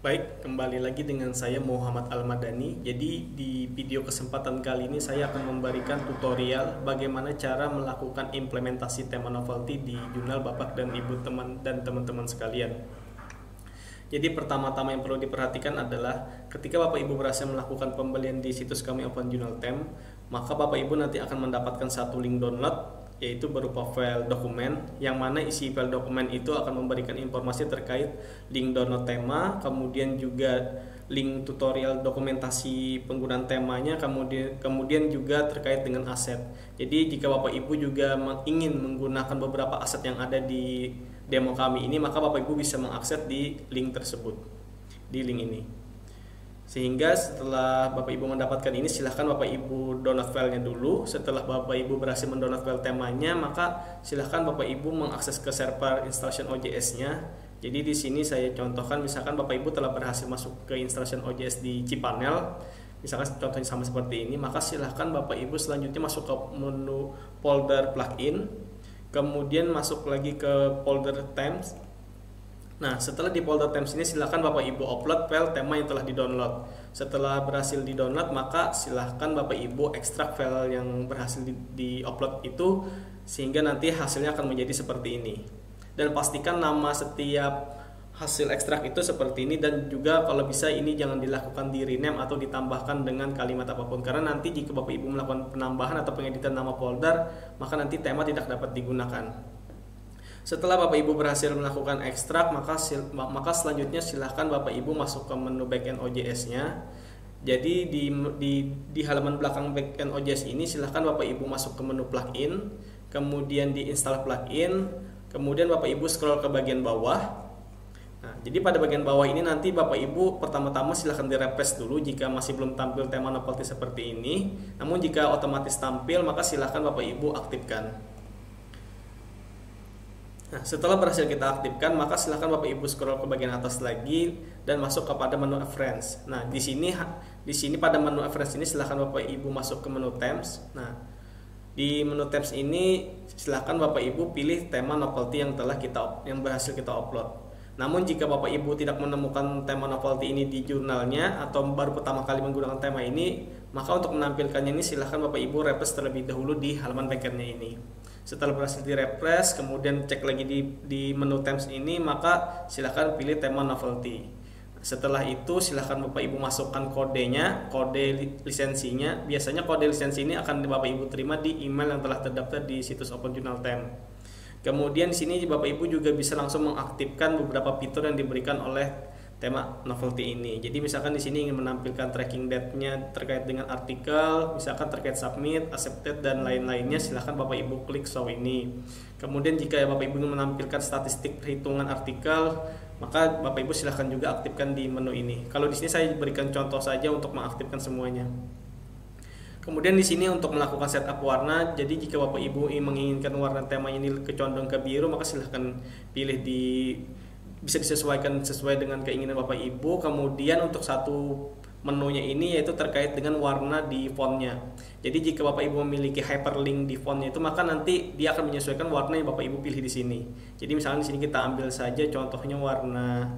Baik, kembali lagi dengan saya Muhammad Al-Madani. Jadi di video kesempatan kali ini saya akan memberikan tutorial bagaimana cara melakukan implementasi tema novelty di jurnal Bapak dan Ibu teman-teman sekalian. Jadi pertama-tama yang perlu diperhatikan adalah ketika Bapak Ibu berhasil melakukan pembelian di situs kami Open Journal Temp, maka Bapak Ibu nanti akan mendapatkan satu link download, yaitu berupa file dokumen, yang mana isi file dokumen itu akan memberikan informasi terkait link download tema, kemudian juga link tutorial dokumentasi penggunaan temanya, kemudian juga terkait dengan aset. Jadi jika Bapak Ibu juga ingin menggunakan beberapa aset yang ada di demo kami ini, maka Bapak Ibu bisa mengakses di link tersebut, di link ini. Sehingga setelah Bapak Ibu mendapatkan ini, silahkan Bapak Ibu download filenya dulu. Setelah Bapak Ibu berhasil mendownload file temanya, maka silahkan Bapak Ibu mengakses ke server installation OJS-nya. Jadi di sini saya contohkan, misalkan Bapak Ibu telah berhasil masuk ke installation OJS di cPanel, misalkan contohnya sama seperti ini, maka silahkan Bapak Ibu selanjutnya masuk ke menu folder plugin, kemudian masuk lagi ke folder Themes. Nah, setelah di folder Themes ini silahkan Bapak Ibu upload file tema yang telah di-download. Setelah berhasil di-download, maka silahkan Bapak Ibu ekstrak file yang berhasil di-upload itu, sehingga nanti hasilnya akan menjadi seperti ini. Dan pastikan nama setiap hasil ekstrak itu seperti ini, dan juga kalau bisa ini jangan dilakukan di rename atau ditambahkan dengan kalimat apapun, karena nanti jika Bapak Ibu melakukan penambahan atau pengeditan nama folder, maka nanti tema tidak dapat digunakan. Setelah Bapak Ibu berhasil melakukan ekstrak, maka selanjutnya silahkan Bapak Ibu masuk ke menu backend OJS-nya. Jadi di halaman belakang backend OJS ini silahkan Bapak Ibu masuk ke menu plugin, kemudian di install plugin, kemudian Bapak Ibu scroll ke bagian bawah. Nah, jadi pada bagian bawah ini nanti Bapak Ibu pertama-tama silahkan di-refresh dulu jika masih belum tampil tema novelty seperti ini. Namun jika otomatis tampil, maka silahkan Bapak Ibu aktifkan. Nah, setelah berhasil kita aktifkan, maka silahkan Bapak Ibu scroll ke bagian atas lagi dan masuk kepada menu reference. Nah, di sini pada menu reference ini silahkan Bapak Ibu masuk ke menu Themes. Nah, di menu Themes ini silahkan Bapak Ibu pilih tema novelty yang berhasil kita upload. Namun jika Bapak Ibu tidak menemukan tema novelty ini di jurnalnya atau baru pertama kali menggunakan tema ini, maka untuk menampilkannya ini silahkan Bapak Ibu refresh terlebih dahulu di halaman backendnya ini. Setelah berhasil di refresh, kemudian cek lagi di menu Themes ini, maka silahkan pilih tema novelty. Setelah itu silahkan Bapak Ibu masukkan kodenya, kode lisensinya. Biasanya kode lisensi ini akan Bapak Ibu terima di email yang telah terdaftar di situs Open Journal Temp. Kemudian di sini Bapak Ibu juga bisa langsung mengaktifkan beberapa fitur yang diberikan oleh tema novelty ini. Jadi misalkan di sini ingin menampilkan tracking date-nya terkait dengan artikel, misalkan terkait submit, accepted dan lain-lainnya, silahkan Bapak Ibu klik show ini. Kemudian jika Bapak Ibu ingin menampilkan statistik perhitungan artikel, maka Bapak Ibu silahkan juga aktifkan di menu ini. Kalau di sini saya berikan contoh saja untuk mengaktifkan semuanya. Kemudian di sini untuk melakukan setup warna, jadi jika Bapak Ibu menginginkan warna tema ini condong ke biru, maka silahkan pilih bisa disesuaikan sesuai dengan keinginan Bapak Ibu. Kemudian untuk satu menunya ini yaitu terkait dengan warna di fontnya. Jadi jika Bapak Ibu memiliki hyperlink di fontnya itu, maka nanti dia akan menyesuaikan warna yang Bapak Ibu pilih di sini. Jadi misalnya di sini kita ambil saja contohnya warna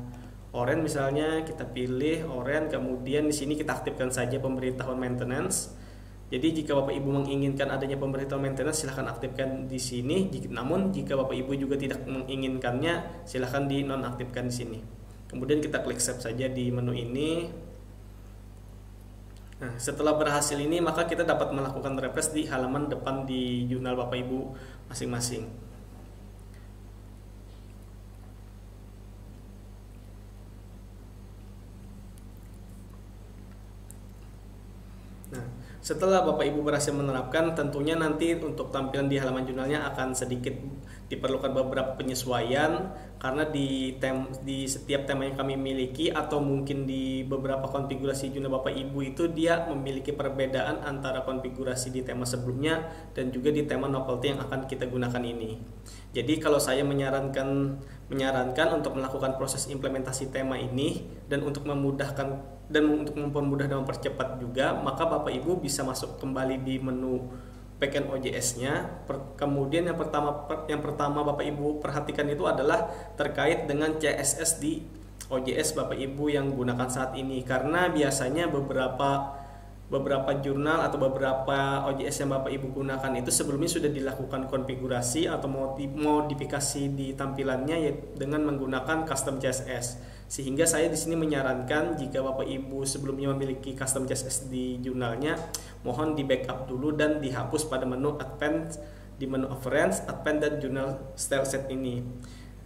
oranye, misalnya kita pilih oranye, kemudian di sini kita aktifkan saja pemberitahuan maintenance. Jadi jika Bapak Ibu menginginkan adanya pemberitahuan maintenance, silahkan aktifkan di sini. Namun jika Bapak Ibu juga tidak menginginkannya, silahkan di nonaktifkan di sini. Kemudian kita klik save saja di menu ini. Nah, setelah berhasil ini, maka kita dapat melakukan refresh di halaman depan di jurnal Bapak Ibu masing-masing. Setelah Bapak Ibu berhasil menerapkan, tentunya nanti untuk tampilan di halaman jurnalnya akan sedikit diperlukan beberapa penyesuaian, karena di setiap tema yang kami miliki atau mungkin di beberapa konfigurasi jurnal Bapak Ibu itu dia memiliki perbedaan antara konfigurasi di tema sebelumnya dan juga di tema novelty yang akan kita gunakan ini. Jadi kalau saya menyarankan untuk melakukan proses implementasi tema ini dan untuk memudahkan dan untuk mempermudah dan mempercepat juga, maka Bapak Ibu bisa masuk kembali di menu backend OJS-nya. Kemudian yang pertama Bapak Ibu perhatikan itu adalah terkait dengan CSS di OJS Bapak Ibu yang gunakan saat ini, karena biasanya beberapa jurnal atau beberapa OJS yang Bapak Ibu gunakan itu sebelumnya sudah dilakukan konfigurasi atau modifikasi di tampilannya dengan menggunakan custom CSS. Sehingga saya di sini menyarankan jika Bapak Ibu sebelumnya memiliki custom CSS di jurnalnya, mohon di backup dulu dan dihapus pada menu Advanced, di menu Reference, Advanced dan Journal Style Set ini.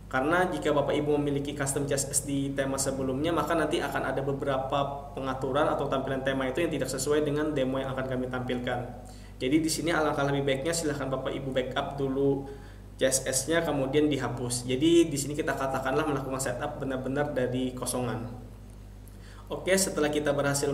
Karena jika Bapak Ibu memiliki custom CSS di tema sebelumnya, maka nanti akan ada beberapa pengaturan atau tampilan tema itu yang tidak sesuai dengan demo yang akan kami tampilkan. Jadi di sini alangkah lebih baiknya silahkan Bapak Ibu backup dulu CSS-nya kemudian dihapus. Jadi di sini kita katakanlah melakukan setup benar-benar dari kosongan. Oke, setelah kita berhasil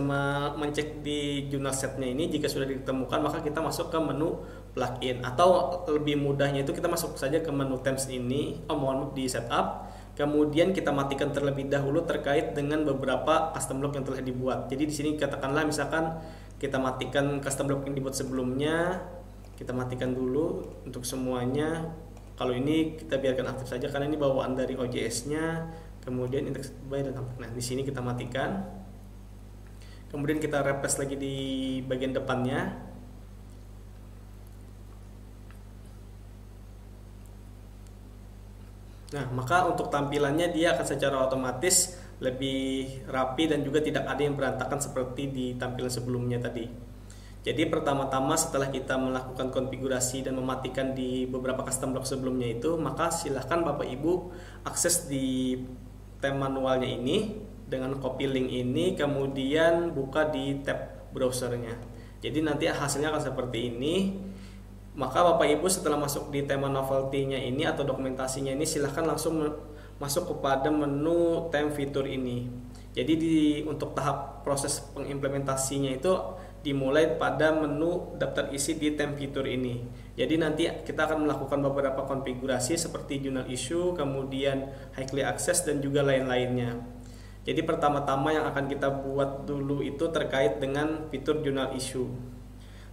mencek di jurnal setnya ini, jika sudah ditemukan maka kita masuk ke menu plugin, atau lebih mudahnya itu kita masuk saja ke menu themes ini, di setup, kemudian kita matikan terlebih dahulu terkait dengan beberapa custom block yang telah dibuat. Jadi di sini katakanlah misalkan kita matikan custom block yang dibuat sebelumnya, kita matikan dulu untuk semuanya. Kalau ini kita biarkan aktif saja karena ini bawaan dari OJS-nya. Kemudian indeks by dan nah di sini kita matikan. Kemudian kita refresh lagi di bagian depannya. Nah, maka untuk tampilannya dia akan secara otomatis lebih rapi dan juga tidak ada yang berantakan seperti di tampilan sebelumnya tadi. Jadi pertama-tama setelah kita melakukan konfigurasi dan mematikan di beberapa custom block sebelumnya itu, maka silahkan Bapak Ibu akses di tab manualnya ini dengan copy link ini, kemudian buka di tab browsernya. Jadi nanti hasilnya akan seperti ini. Maka Bapak Ibu setelah masuk di tema novelty-nya ini atau dokumentasinya ini, silahkan langsung masuk kepada menu theme fitur ini. Jadi untuk tahap proses pengimplementasinya itu dimulai pada menu daftar isi di theme fitur ini. Jadi nanti kita akan melakukan beberapa konfigurasi seperti journal issue, kemudian highly access dan juga lain-lainnya. Jadi pertama-tama yang akan kita buat dulu itu terkait dengan fitur journal issue.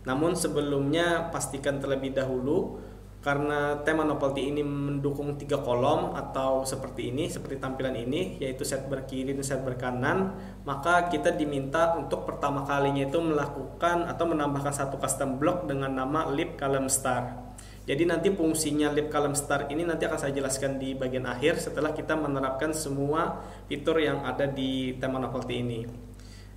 Namun sebelumnya pastikan terlebih dahulu, karena tema novelty ini mendukung 3 kolom atau seperti ini, seperti tampilan ini, yaitu set berkiri dan set berkanan, maka kita diminta untuk pertama kalinya itu melakukan atau menambahkan satu custom block dengan nama lib column star. Jadi nanti fungsinya lib column star ini nanti akan saya jelaskan di bagian akhir setelah kita menerapkan semua fitur yang ada di tema novelty ini.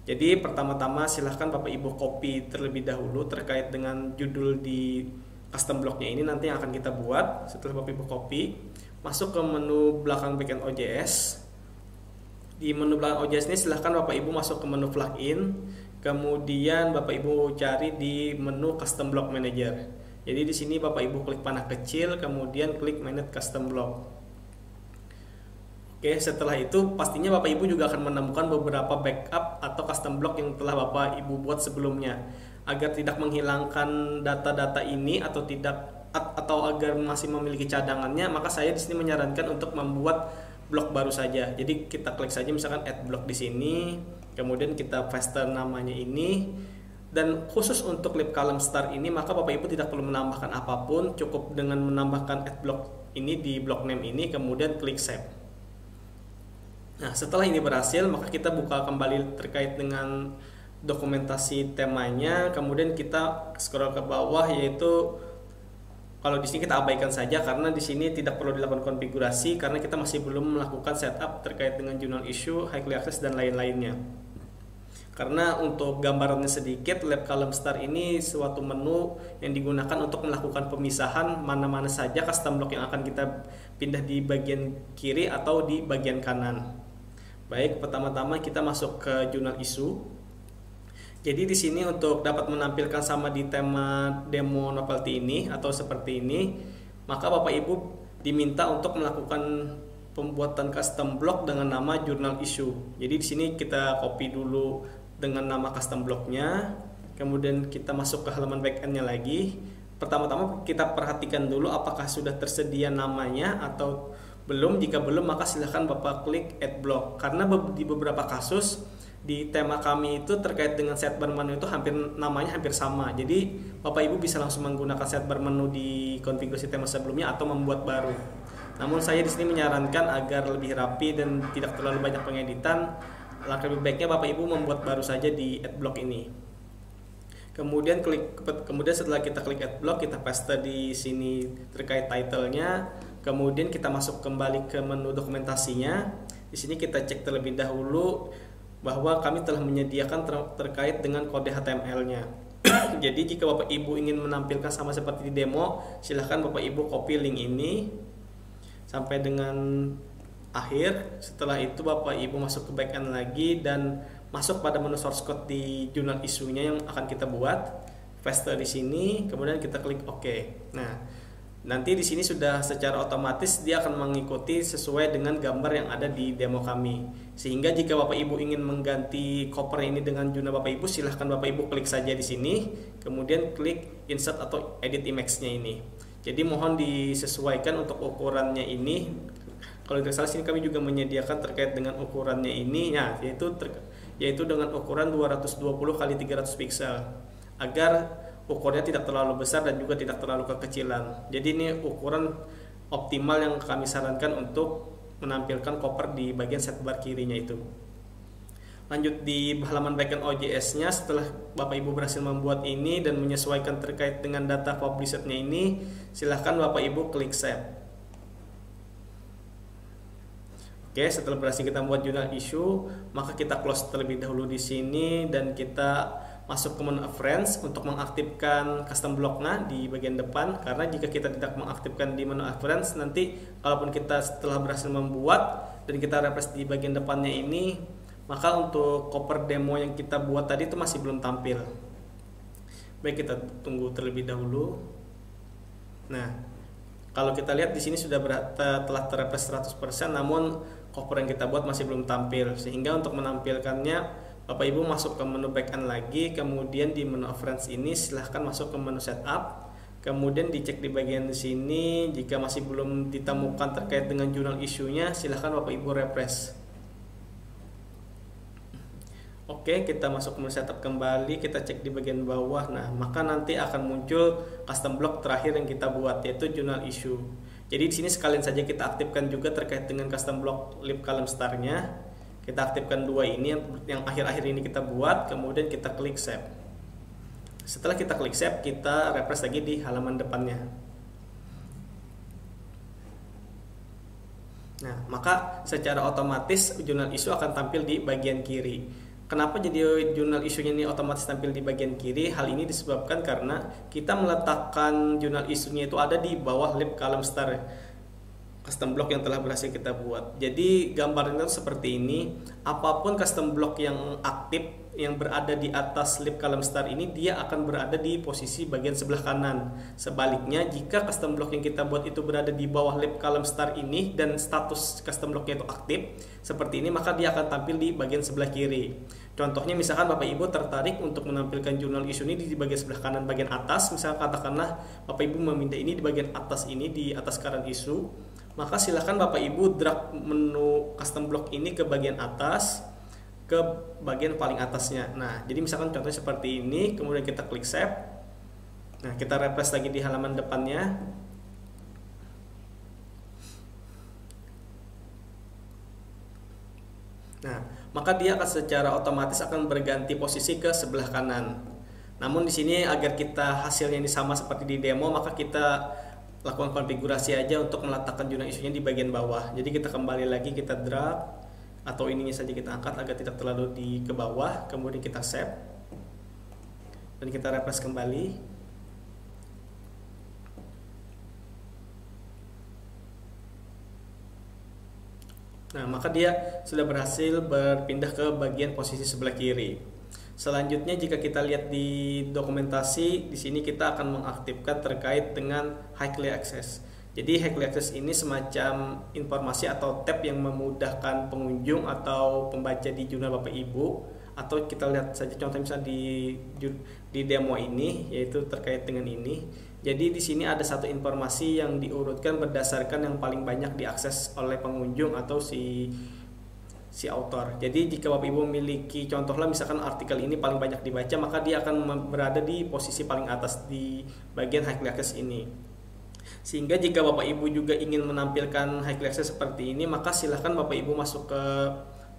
Jadi pertama-tama silahkan Bapak Ibu copy terlebih dahulu terkait dengan judul di custom blocknya ini nanti yang akan kita buat. Setelah Bapak Ibu copy, masuk ke menu belakang backend OJS. Di menu belakang OJS ini silahkan Bapak Ibu masuk ke menu plugin, kemudian Bapak Ibu cari di menu custom block manager. Jadi di sini Bapak Ibu klik panah kecil, kemudian klik manage custom block. Oke, setelah itu pastinya Bapak Ibu juga akan menemukan beberapa backup atau custom block yang telah Bapak Ibu buat sebelumnya. Agar tidak menghilangkan data-data ini atau agar masih memiliki cadangannya, maka saya di sini menyarankan untuk membuat blok baru saja. Jadi kita klik saja misalkan add block di sini, kemudian kita paste namanya ini. Dan khusus untuk lib column star ini, maka Bapak Ibu tidak perlu menambahkan apapun, cukup dengan menambahkan add block ini di block name ini, kemudian klik save. Nah, setelah ini berhasil, maka kita buka kembali terkait dengan dokumentasi temanya, kemudian kita scroll ke bawah, yaitu kalau di sini kita abaikan saja karena di sini tidak perlu dilakukan konfigurasi karena kita masih belum melakukan setup terkait dengan journal issue, highly access dan lain-lainnya. Karena untuk gambarannya sedikit, lib column star ini suatu menu yang digunakan untuk melakukan pemisahan mana-mana saja custom block yang akan kita pindah di bagian kiri atau di bagian kanan. Baik, pertama-tama kita masuk ke journal issue. Jadi di sini untuk dapat menampilkan sama di tema demo novelty ini atau seperti ini, maka Bapak Ibu diminta untuk melakukan pembuatan custom block dengan nama journal issue. Jadi di sini kita copy dulu dengan nama custom blocknya, kemudian kita masuk ke halaman backendnya lagi. Pertama-tama kita perhatikan dulu apakah sudah tersedia namanya atau belum. Jika belum, maka silahkan Bapak klik add block. Karena di beberapa kasus di tema kami itu terkait dengan sidebar menu itu namanya hampir sama. Jadi Bapak Ibu bisa langsung menggunakan sidebar menu di konfigurasi tema sebelumnya atau membuat baru. Namun saya di sini menyarankan agar lebih rapi dan tidak terlalu banyak pengeditan, langkah lebih baiknya Bapak Ibu membuat baru saja di adblock ini. Kemudian setelah kita klik adblock, kita paste di sini terkait title-nya. Kemudian kita masuk kembali ke menu dokumentasinya. Di sini kita cek terlebih dahulu bahwa kami telah menyediakan terkait dengan kode HTML-nya. Jadi jika Bapak Ibu ingin menampilkan sama seperti di demo, silahkan Bapak Ibu copy link ini sampai dengan akhir. Setelah itu Bapak Ibu masuk ke backend lagi dan masuk pada menu source code di jurnal isunya yang akan kita buat, paste di sini, kemudian kita klik OK. Nah, nanti di sini sudah secara otomatis dia akan mengikuti sesuai dengan gambar yang ada di demo kami. Sehingga jika Bapak Ibu ingin mengganti cover ini dengan jurnal Bapak Ibu, silahkan Bapak Ibu klik saja di sini, kemudian klik insert atau edit image-nya ini. Jadi mohon disesuaikan untuk ukurannya ini. Kalau tidak salah sini kami juga menyediakan terkait dengan ukurannya ini, ya, yaitu dengan ukuran 220 x 300 pixel agar ukurnya tidak terlalu besar dan juga tidak terlalu kekecilan. Jadi ini ukuran optimal yang kami sarankan untuk menampilkan cover di bagian sidebar kirinya itu. Lanjut di halaman backend OJS-nya, setelah Bapak Ibu berhasil membuat ini dan menyesuaikan terkait dengan data published-nya ini, silahkan Bapak Ibu klik save. Oke, setelah berhasil kita membuat jurnal issue, maka kita close terlebih dahulu di sini dan kita masuk ke menu Friends untuk mengaktifkan custom block-nya di bagian depan. Karena jika kita tidak mengaktifkan di menu Friends, nanti kalaupun kita setelah berhasil membuat dan kita refresh di bagian depannya ini, maka untuk cover demo yang kita buat tadi itu masih belum tampil. Baik, kita tunggu terlebih dahulu. Nah, kalau kita lihat di sini sudah telah terrefresh 100%, namun cover yang kita buat masih belum tampil. Sehingga untuk menampilkannya, Bapak Ibu masuk ke menu backend lagi, kemudian di menu Friends ini silahkan masuk ke menu setup, kemudian dicek di bagian sini. Jika masih belum ditemukan terkait dengan jurnal isunya, silahkan Bapak Ibu refresh. Oke, kita masuk ke menu setup kembali, kita cek di bagian bawah. Nah, maka nanti akan muncul custom block terakhir yang kita buat, yaitu jurnal issue. Jadi di sini sekalian saja kita aktifkan juga terkait dengan custom block lib column star-nya. Kita aktifkan dua ini yang akhir-akhir ini kita buat, kemudian kita klik save. Setelah kita klik save, kita refresh lagi di halaman depannya. Nah, maka secara otomatis jurnal issue akan tampil di bagian kiri. Kenapa jadi jurnal isunya ini otomatis tampil di bagian kiri? Hal ini disebabkan karena kita meletakkan jurnal isunya itu ada di bawah lib column star custom block yang telah berhasil kita buat. Jadi gambarnya seperti ini. Apapun custom block yang aktif yang berada di atas lib column star ini, dia akan berada di posisi bagian sebelah kanan. Sebaliknya, jika custom block yang kita buat itu berada di bawah lib column star ini dan status custom blocknya itu aktif seperti ini, maka dia akan tampil di bagian sebelah kiri. Contohnya, misalkan Bapak Ibu tertarik untuk menampilkan jurnal isu ini di bagian sebelah kanan bagian atas, misalkan katakanlah Bapak Ibu meminta ini di bagian atas ini, di atas current issue, maka silahkan Bapak Ibu drag menu custom block ini ke bagian atas, ke bagian paling atasnya. Nah, jadi misalkan contohnya seperti ini, kemudian kita klik save. Nah, kita refresh lagi di halaman depannya. Nah, maka dia akan secara otomatis akan berganti posisi ke sebelah kanan. Namun di sini agar kita hasilnya ini sama seperti di demo, maka kita lakukan konfigurasi aja untuk meletakkan jurnal isunya di bagian bawah. Jadi kita kembali lagi, kita drag atau ininya saja kita angkat agar tidak terlalu ke bawah, kemudian kita save dan kita refresh kembali. Nah, maka dia sudah berhasil berpindah ke bagian posisi sebelah kiri. Selanjutnya, jika kita lihat di dokumentasi, di sini kita akan mengaktifkan terkait dengan highly access. Jadi highly access ini semacam informasi atau tab yang memudahkan pengunjung atau pembaca di jurnal Bapak Ibu. Atau kita lihat saja contoh misalnya di demo ini, yaitu terkait dengan ini. Jadi di sini ada satu informasi yang diurutkan berdasarkan yang paling banyak diakses oleh pengunjung atau si author. Jadi jika Bapak Ibu memiliki contohnya misalkan artikel ini paling banyak dibaca, maka dia akan berada di posisi paling atas di bagian highly access ini. Sehingga jika Bapak Ibu juga ingin menampilkan high access seperti ini, maka silahkan Bapak Ibu masuk ke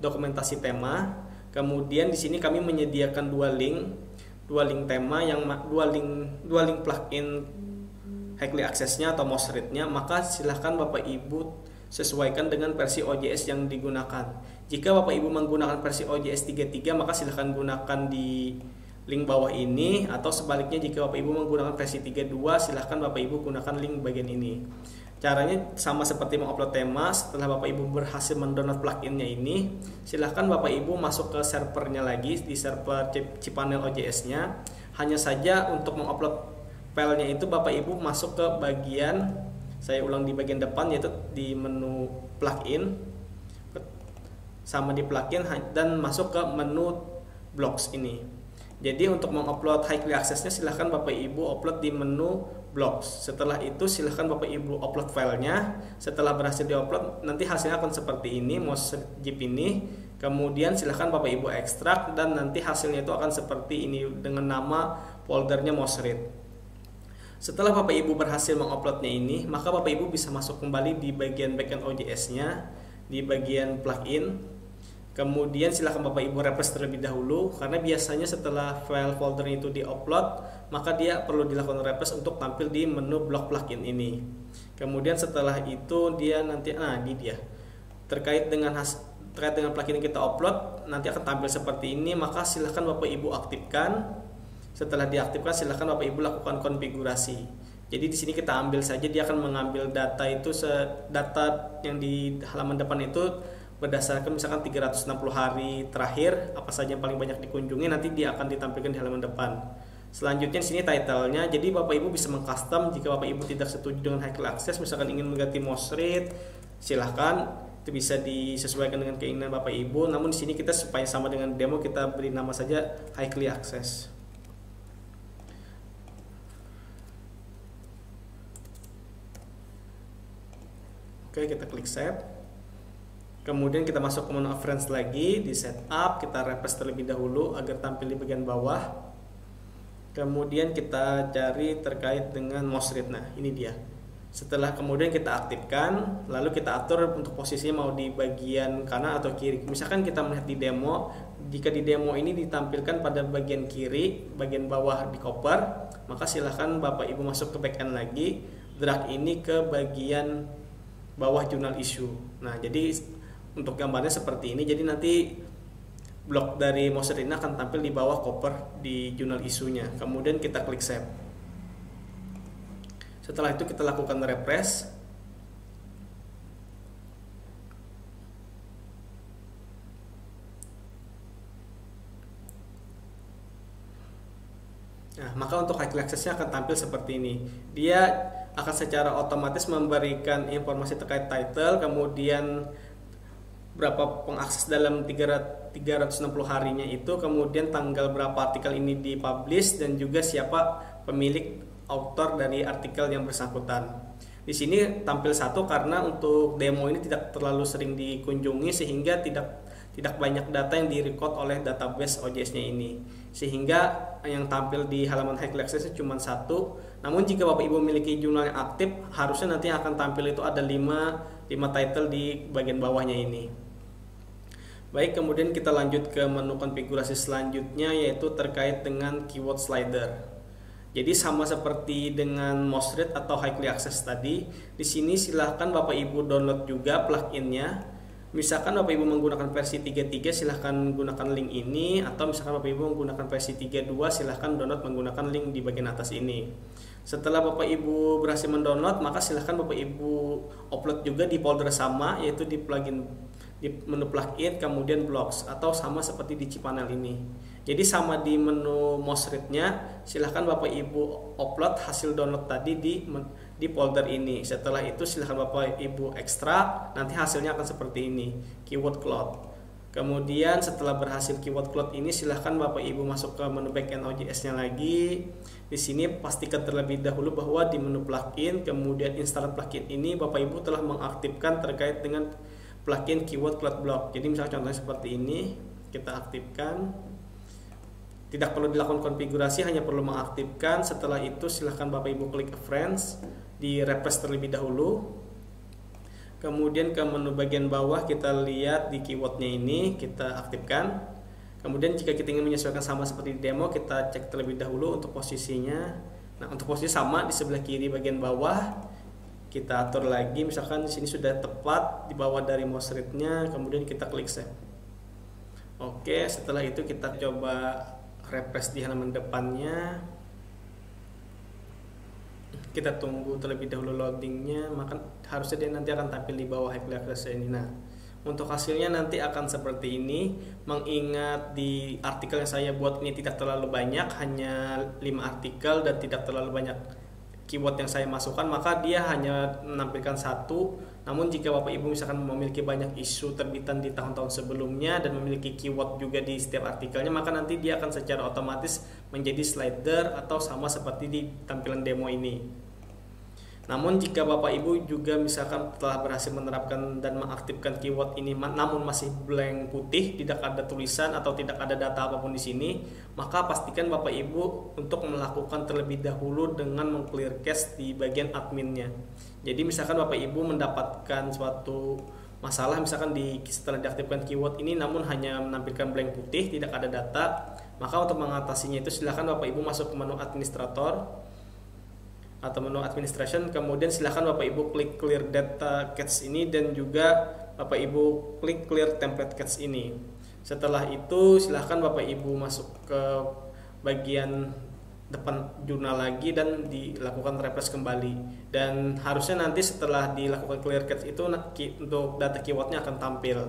dokumentasi tema. Kemudian di sini kami menyediakan dua link tema, yang dua link plugin highly access-nya atau most read-nya, maka silahkan Bapak Ibu sesuaikan dengan versi OJS yang digunakan. Jika Bapak Ibu menggunakan versi OJS 33, maka silahkan gunakan di link bawah ini, atau sebaliknya jika Bapak Ibu menggunakan versi 32, silahkan Bapak Ibu gunakan link bagian ini. Caranya sama seperti mengupload tema. Setelah Bapak Ibu berhasil mendownload pluginnya ini, silahkan Bapak Ibu masuk ke servernya lagi, di server cPanel OJS-nya. Hanya saja untuk mengupload filenya itu Bapak Ibu masuk ke bagian, saya ulang, di bagian depan, yaitu di menu plugin, sama di plugin, dan masuk ke menu blocks ini. Jadi untuk mengupload highly access-nya silahkan Bapak Ibu upload di menu blocks. Setelah itu silahkan Bapak Ibu upload filenya. Setelah berhasil diupload, nanti hasilnya akan seperti ini, mozip ini. Kemudian silahkan Bapak Ibu ekstrak, dan nanti hasilnya itu akan seperti ini dengan nama foldernya mozread. Setelah Bapak Ibu berhasil menguploadnya ini, maka Bapak Ibu bisa masuk kembali di bagian backend OJS-nya, di bagian plugin. Kemudian silahkan Bapak Ibu refresh terlebih dahulu, karena biasanya setelah file folder itu di-upload, maka dia perlu dilakukan refresh untuk tampil di menu blok plugin ini. Kemudian setelah itu dia nanti, ini dia, terkait dengan plugin yang kita upload, nanti akan tampil seperti ini. Maka silahkan Bapak Ibu aktifkan. Setelah diaktifkan, silahkan Bapak Ibu lakukan konfigurasi. Jadi di sini kita ambil saja, dia akan mengambil data itu, data yang di halaman depan itu berdasarkan misalkan 360 hari terakhir, apa saja yang paling banyak dikunjungi, nanti dia akan ditampilkan di halaman depan. Selanjutnya di sini title-nya. Jadi Bapak Ibu bisa mengcustom jika Bapak Ibu tidak setuju dengan highly access, misalkan ingin mengganti most read, silahkan, itu bisa disesuaikan dengan keinginan Bapak Ibu. Namun di sini kita supaya sama dengan demo, kita beri nama saja highly access. Oke, kita klik save. Kemudian kita masuk ke menu Advanced lagi, di setup, kita refresh terlebih dahulu agar tampil di bagian bawah. Kemudian kita cari terkait dengan most read. Nah, ini dia. Setelah kemudian kita aktifkan, lalu kita atur untuk posisinya mau di bagian kanan atau kiri. Misalkan kita melihat di demo, jika di demo ini ditampilkan pada bagian kiri, bagian bawah di koper, maka silahkan Bapak Ibu masuk ke backend lagi, drag ini ke bagian bawah jurnal issue. Nah, jadi untuk gambarnya seperti ini. Jadi nanti blok dari most read ini akan tampil di bawah koper di jurnal issue-nya. Kemudian kita klik save. Setelah itu kita lakukan refresh. Nah, maka untuk highly access-nya akan tampil seperti ini. Dia akan secara otomatis memberikan informasi terkait title, kemudian berapa pengakses dalam 360 harinya itu, kemudian tanggal berapa artikel ini dipublish, dan juga siapa pemilik author dari artikel yang bersangkutan. Di sini tampil satu karena untuk demo ini tidak terlalu sering dikunjungi, sehingga tidak banyak data yang direcord oleh database OJS-nya ini, sehingga yang tampil di halaman highly access cuma satu. Namun jika Bapak Ibu memiliki jurnal yang aktif, harusnya nanti akan tampil itu ada 5 title di bagian bawahnya ini. Baik, kemudian kita lanjut ke menu konfigurasi selanjutnya, yaitu terkait dengan keyword slider. Jadi sama seperti dengan most read atau highly access tadi, di sini silahkan Bapak Ibu download juga pluginnya. Misalkan Bapak Ibu menggunakan versi 33, silahkan gunakan link ini, atau misalkan Bapak Ibu menggunakan versi 32, silahkan download menggunakan link di bagian atas ini. Setelah Bapak Ibu berhasil mendownload, maka silahkan Bapak Ibu upload juga di folder sama, yaitu di plugin, di menu plugin, kemudian blocks, atau sama seperti di cPanel ini. Jadi sama di menu most read-nya, silahkan Bapak Ibu upload hasil download tadi di folder ini. Setelah itu silahkan Bapak Ibu ekstrak, nanti hasilnya akan seperti ini, keyword cloud. Kemudian setelah berhasil keyword cloud ini, silahkan Bapak Ibu masuk ke menu backend OJS-nya lagi. Di sini pastikan terlebih dahulu bahwa di menu plugin, kemudian install plugin ini Bapak Ibu telah mengaktifkan terkait dengan plugin keyword cloud block. Jadi misalnya contohnya seperti ini, kita aktifkan. Tidak perlu dilakukan konfigurasi, hanya perlu mengaktifkan. Setelah itu silahkan Bapak Ibu klik Friends. di refresh terlebih dahulu. Kemudian ke menu bagian bawah kita lihat di keywordnya ini kita aktifkan. Kemudian jika kita ingin menyesuaikan sama seperti di demo, kita cek terlebih dahulu untuk posisinya. Nah, untuk posisi sama di sebelah kiri bagian bawah, kita atur lagi. Misalkan di sini sudah tepat di bawah dari mouse read-nya, kemudian kita klik save. Oke, setelah itu kita coba refresh di halaman depannya. Kita tunggu terlebih dahulu loadingnya, maka harusnya dia nanti akan tampil di bawah Hacklers ini. Nah, untuk hasilnya nanti akan seperti ini. Mengingat di artikel yang saya buat ini tidak terlalu banyak, hanya 5 artikel dan tidak terlalu banyak keyword yang saya masukkan, maka dia hanya menampilkan satu. Namun jika Bapak Ibu misalkan memiliki banyak isu terbitan di tahun-tahun sebelumnya dan memiliki keyword juga di setiap artikelnya, maka nanti dia akan secara otomatis menjadi slider atau sama seperti di tampilan demo ini. Namun jika Bapak Ibu juga misalkan telah berhasil menerapkan dan mengaktifkan keyword ini namun masih blank putih, tidak ada tulisan atau tidak ada data apapun di sini, maka pastikan Bapak Ibu untuk melakukan terlebih dahulu dengan meng-clear cache di bagian adminnya. Jadi misalkan Bapak Ibu mendapatkan suatu masalah misalkan setelah diaktifkan keyword ini namun hanya menampilkan blank putih, tidak ada data, maka untuk mengatasinya itu silakan Bapak Ibu masuk ke menu administrator atau menu administration, kemudian silahkan Bapak Ibu klik clear data cache ini dan juga Bapak Ibu klik clear template cache ini. Setelah itu silahkan Bapak Ibu masuk ke bagian depan jurnal lagi dan dilakukan refresh kembali, dan harusnya nanti setelah dilakukan clear cache itu untuk data keywordnya akan tampil.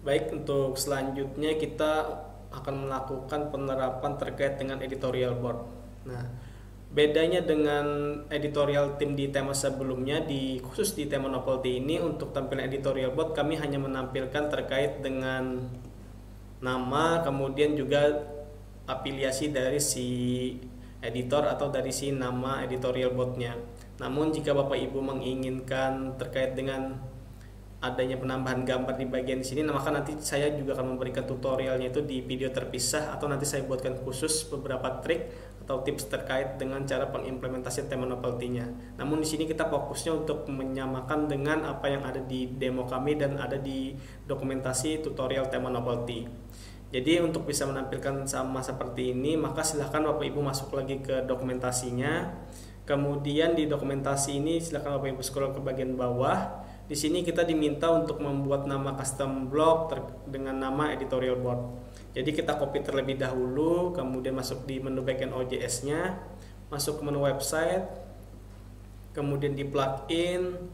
Baik, untuk selanjutnya kita akan melakukan penerapan terkait dengan editorial board. Nah, bedanya dengan editorial tim di tema sebelumnya, khusus di tema novelty ini, untuk tampilan editorial board kami hanya menampilkan terkait dengan nama, kemudian juga afiliasi dari si editor atau dari si nama editorial boardnya. Namun jika Bapak Ibu menginginkan terkait dengan adanya penambahan gambar di bagian sini, maka nanti saya juga akan memberikan tutorialnya itu di video terpisah, atau nanti saya buatkan khusus beberapa trik atau tips terkait dengan cara pengimplementasian tema novelty-nya. Namun di sini kita fokusnya untuk menyamakan dengan apa yang ada di demo kami dan ada di dokumentasi tutorial tema novelty. Jadi untuk bisa menampilkan sama seperti ini, maka silahkan Bapak Ibu masuk lagi ke dokumentasinya. Kemudian di dokumentasi ini silahkan Bapak Ibu scroll ke bagian bawah. Di sini kita diminta untuk membuat nama custom blog dengan nama editorial board. Jadi kita copy terlebih dahulu, kemudian masuk di menu backend OJS-nya, masuk ke menu website, kemudian di plugin.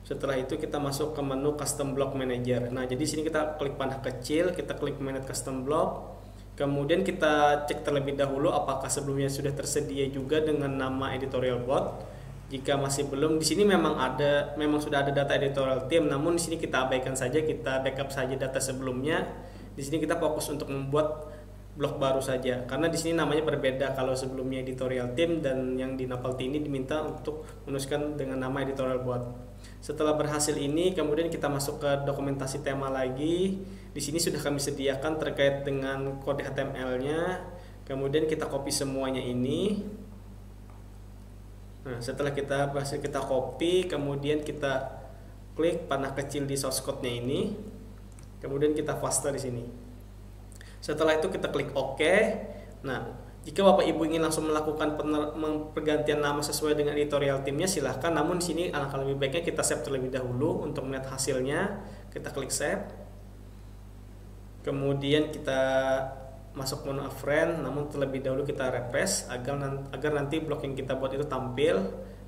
Setelah itu kita masuk ke menu custom blog manager. Nah, jadi sini kita klik panah kecil, kita klik manage custom blog. Kemudian kita cek terlebih dahulu apakah sebelumnya sudah tersedia juga dengan nama editorial board. Jika masih belum, di sini memang sudah ada data editorial team, namun di sini kita abaikan saja, kita backup saja data sebelumnya. Di sini kita fokus untuk membuat blog baru saja, karena di sini namanya berbeda kalau sebelumnya editorial team dan yang di novelty ini diminta untuk menuliskan dengan nama editorial board. Setelah berhasil ini, kemudian kita masuk ke dokumentasi tema lagi. Di sini sudah kami sediakan terkait dengan kode HTML-nya. Kemudian kita copy semuanya ini. Nah, setelah kita copy, kemudian kita klik panah kecil di source code-nya ini. Kemudian kita paste di sini. Setelah itu kita klik OK. Nah, jika Bapak Ibu ingin langsung melakukan pergantian nama sesuai dengan editorial timnya, silahkan. Namun di sini alangkah lebih baiknya kita save terlebih dahulu untuk melihat hasilnya. Kita klik save. Kemudian kita masuk menu friend, namun terlebih dahulu kita refresh agar nanti blog yang kita buat itu tampil.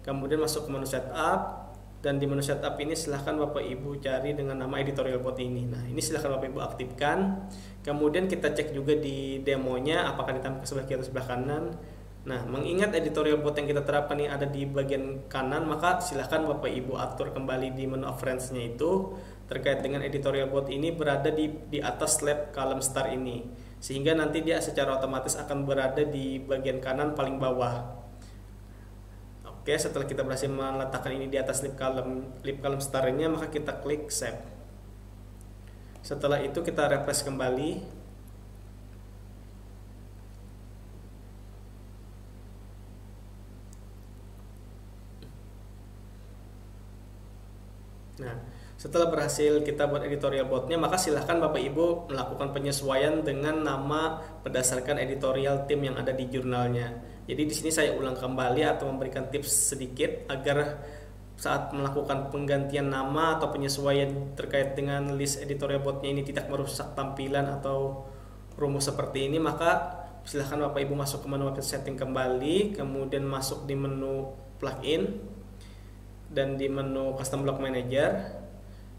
Kemudian masuk ke menu setup. Dan di menu setup ini silahkan Bapak Ibu cari dengan nama editorial board ini. Nah, ini silahkan Bapak Ibu aktifkan. Kemudian kita cek juga di demonya apakah ditampilkan sebelah kiri atau sebelah kanan. Nah, mengingat editorial board yang kita terapkan ini ada di bagian kanan, maka silahkan Bapak Ibu atur kembali di menu of friends-nya itu terkait dengan editorial board ini berada di atas left column star ini, sehingga nanti dia secara otomatis akan berada di bagian kanan paling bawah. Oke, setelah kita berhasil meletakkan ini di atas lip column star-nya, maka kita klik save. Setelah itu kita refresh kembali. Setelah berhasil kita buat editorial boardnya, maka silahkan Bapak Ibu melakukan penyesuaian dengan nama berdasarkan editorial tim yang ada di jurnalnya. Jadi di sini saya ulang kembali atau memberikan tips sedikit agar saat melakukan penggantian nama atau penyesuaian terkait dengan list editorial boardnya ini tidak merusak tampilan atau rumus seperti ini, maka silahkan Bapak Ibu masuk ke menu setting kembali, kemudian masuk di menu plugin dan di menu custom block manager.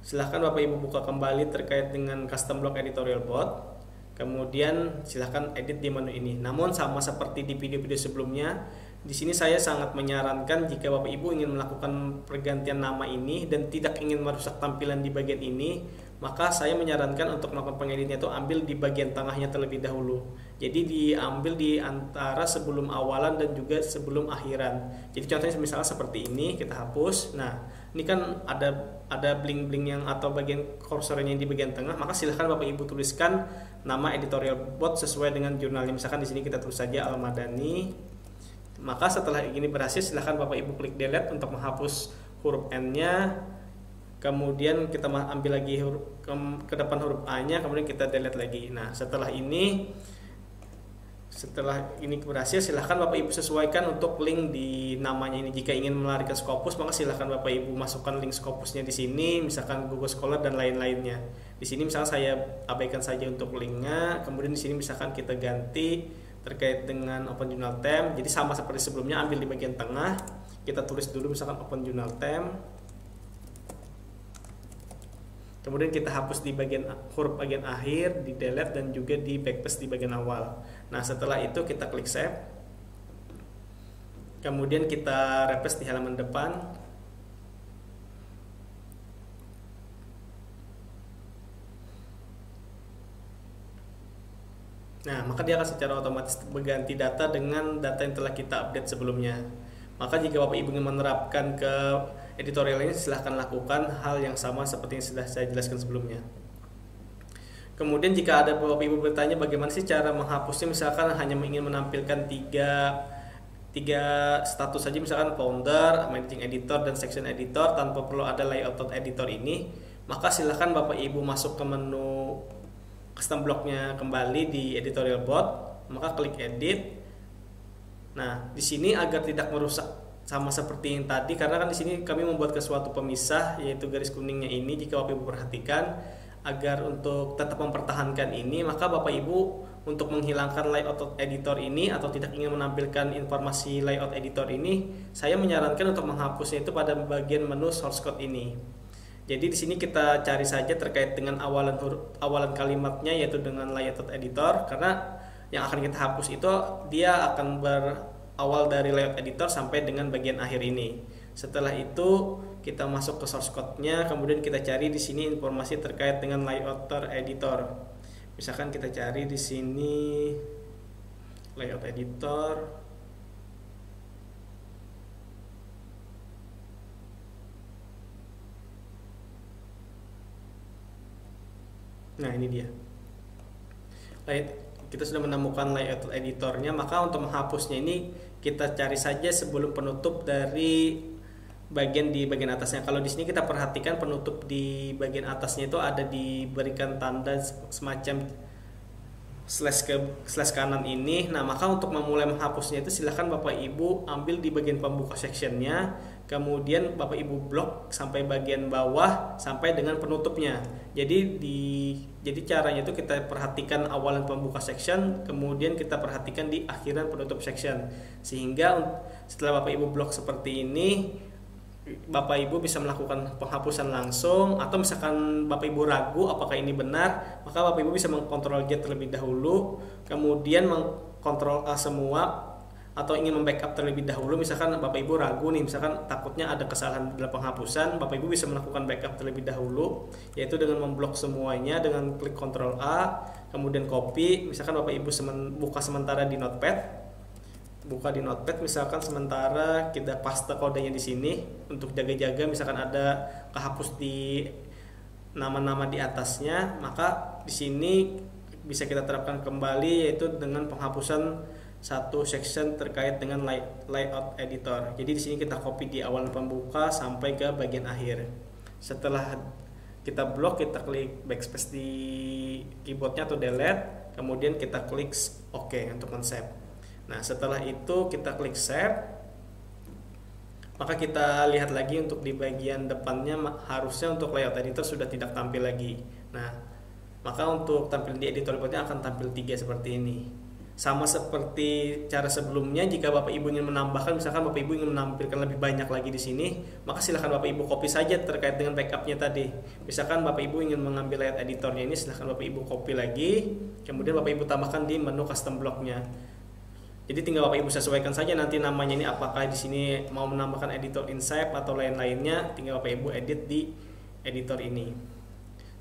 Silahkan Bapak Ibu buka kembali terkait dengan custom block editorial board. Kemudian silahkan edit di menu ini. Namun sama seperti di video-video sebelumnya, di sini saya sangat menyarankan jika Bapak Ibu ingin melakukan pergantian nama ini dan tidak ingin merusak tampilan di bagian ini, maka saya menyarankan untuk melakukan pengeditnya itu ambil di bagian tengahnya terlebih dahulu. Jadi diambil di antara sebelum awalan dan juga sebelum akhiran. Jadi contohnya misalnya seperti ini, kita hapus. Nah, ini kan ada bling-bling yang atau bagian kursornya di bagian tengah, maka silahkan Bapak Ibu tuliskan nama editorial board sesuai dengan jurnalnya. Misalkan di sini kita tulis saja Al-Madani. Maka setelah ini berhasil, silahkan Bapak Ibu klik delete untuk menghapus huruf N-nya. Kemudian kita ambil lagi ke depan huruf A-nya, kemudian kita delete lagi. Nah, setelah ini berhasil, silahkan Bapak Ibu sesuaikan untuk link di namanya ini. Jika ingin melarikan Scopus, maka silahkan Bapak Ibu masukkan link Scopusnya di sini, misalkan Google Scholar dan lain-lainnya. Di sini misalkan saya abaikan saja untuk linknya. Kemudian di sini misalkan kita ganti terkait dengan Open Journal Theme. Jadi sama seperti sebelumnya, ambil di bagian tengah, kita tulis dulu misalkan Open Journal Theme. Kemudian kita hapus di huruf bagian akhir, di delete dan juga di backpaste di bagian awal. Nah, setelah itu kita klik save. Kemudian kita refresh di halaman depan. Nah, maka dia akan secara otomatis berganti data dengan data yang telah kita update sebelumnya. Maka jika Bapak Ibu ingin menerapkan ke editorial ini, silahkan lakukan hal yang sama seperti yang sudah saya jelaskan sebelumnya. Kemudian jika ada Bapak Ibu bertanya bagaimana sih cara menghapusnya, misalkan hanya ingin menampilkan tiga status saja, misalkan founder, managing editor, dan section editor tanpa perlu ada layout editor ini, maka silahkan Bapak Ibu masuk ke menu custom blocknya kembali di editorial board, maka klik edit. Nah, di sini agar tidak merusak sama seperti yang tadi, karena kan di sini kami membuat suatu pemisah, yaitu garis kuningnya ini. Jika Bapak Ibu perhatikan, agar untuk tetap mempertahankan ini, maka Bapak Ibu untuk menghilangkan layout editor ini atau tidak ingin menampilkan informasi layout editor ini, saya menyarankan untuk menghapusnya itu pada bagian menu source code ini. Jadi di sini kita cari saja terkait dengan awalan kalimatnya, yaitu dengan layout editor, karena yang akan kita hapus itu dia akan berawal dari layout editor sampai dengan bagian akhir ini. Setelah itu kita masuk ke source code-nya, kemudian kita cari di sini informasi terkait dengan layout editor. Misalkan kita cari di sini layout editor. Nah, ini dia. Kita sudah menemukan layout editornya, maka untuk menghapusnya ini kita cari saja sebelum penutup dari bagian atasnya. Kalau di sini kita perhatikan penutup di bagian atasnya itu ada diberikan tanda semacam slash kanan ini. Nah, maka untuk memulai menghapusnya itu silahkan Bapak Ibu ambil di bagian pembuka sectionnya, kemudian Bapak Ibu blok sampai bagian bawah sampai dengan penutupnya. Jadi caranya itu kita perhatikan awalan pembuka section, kemudian kita perhatikan di akhiran penutup section, sehingga setelah Bapak Ibu blok seperti ini, Bapak Ibu bisa melakukan penghapusan langsung. Atau misalkan Bapak Ibu ragu apakah ini benar, maka Bapak Ibu bisa mengkontrol J terlebih dahulu, kemudian mengkontrol A semua, atau ingin membackup terlebih dahulu. Misalkan Bapak Ibu ragu nih, misalkan takutnya ada kesalahan dalam penghapusan, Bapak Ibu bisa melakukan backup terlebih dahulu, yaitu dengan memblok semuanya dengan klik Ctrl A, kemudian copy. Misalkan Bapak Ibu buka sementara di Notepad, misalkan sementara kita paste kodenya di sini untuk jaga-jaga, misalkan ada kehapus di nama-nama di atasnya, maka di sini bisa kita terapkan kembali, yaitu dengan penghapusan satu section terkait dengan layout editor. Jadi di sini kita copy di awal pembuka sampai ke bagian akhir. Setelah kita blok, kita klik backspace di keyboardnya atau delete, kemudian kita klik OK untuk men-save. Nah, setelah itu kita klik save. Maka kita lihat lagi untuk di bagian depannya, harusnya untuk layout editor sudah tidak tampil lagi. Nah, maka untuk tampil di editor reportnya akan tampil 3 seperti ini. Sama seperti cara sebelumnya, jika Bapak Ibu ingin menambahkan, misalkan Bapak Ibu ingin menampilkan lebih banyak lagi di sini, maka silahkan Bapak Ibu copy saja terkait dengan backupnya tadi. Misalkan Bapak Ibu ingin mengambil layout editornya ini, silahkan Bapak Ibu copy lagi, kemudian Bapak Ibu tambahkan di menu custom blocknya. Jadi tinggal Bapak Ibu sesuaikan saja nanti namanya ini, apakah di sini mau menambahkan editor inside atau lain-lainnya, tinggal Bapak Ibu edit di editor ini.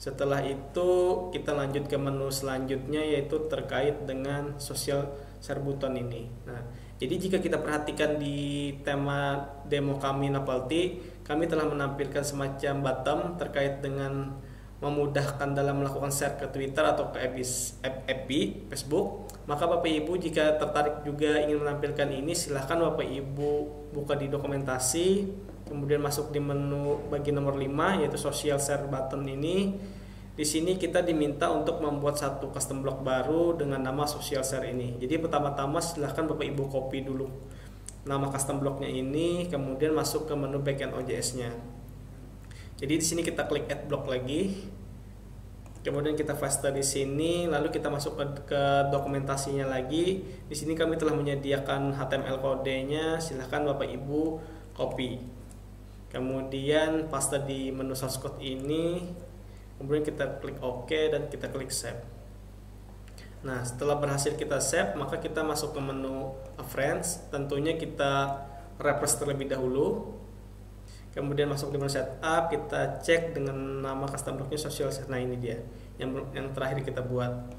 Setelah itu kita lanjut ke menu selanjutnya, yaitu terkait dengan social share button ini. Nah, jadi jika kita perhatikan di tema demo kami Novelty, kami telah menampilkan semacam button terkait dengan memudahkan dalam melakukan share ke Twitter atau ke FB, Facebook. Maka Bapak Ibu jika tertarik juga ingin menampilkan ini, silahkan Bapak Ibu buka di dokumentasi, kemudian masuk di menu bagian nomor 5 yaitu social share button ini. Di sini kita diminta untuk membuat satu custom block baru dengan nama social share ini. Jadi pertama-tama silahkan Bapak Ibu copy dulu nama custom blocknya ini, kemudian masuk ke menu backend OJS-nya. Jadi di sini kita klik add block lagi. Kemudian kita paste di sini, lalu kita masuk ke dokumentasinya lagi. Di sini kami telah menyediakan HTML kodenya, silahkan Bapak Ibu copy. Kemudian paste di menu source code ini. Kemudian kita klik OK dan kita klik save. Nah, setelah berhasil kita save, maka kita masuk ke menu Friends. Tentunya kita refresh terlebih dahulu. Kemudian masuk di menu setup, kita cek dengan nama custom blocknya social share. Nah, ini dia yang terakhir kita buat.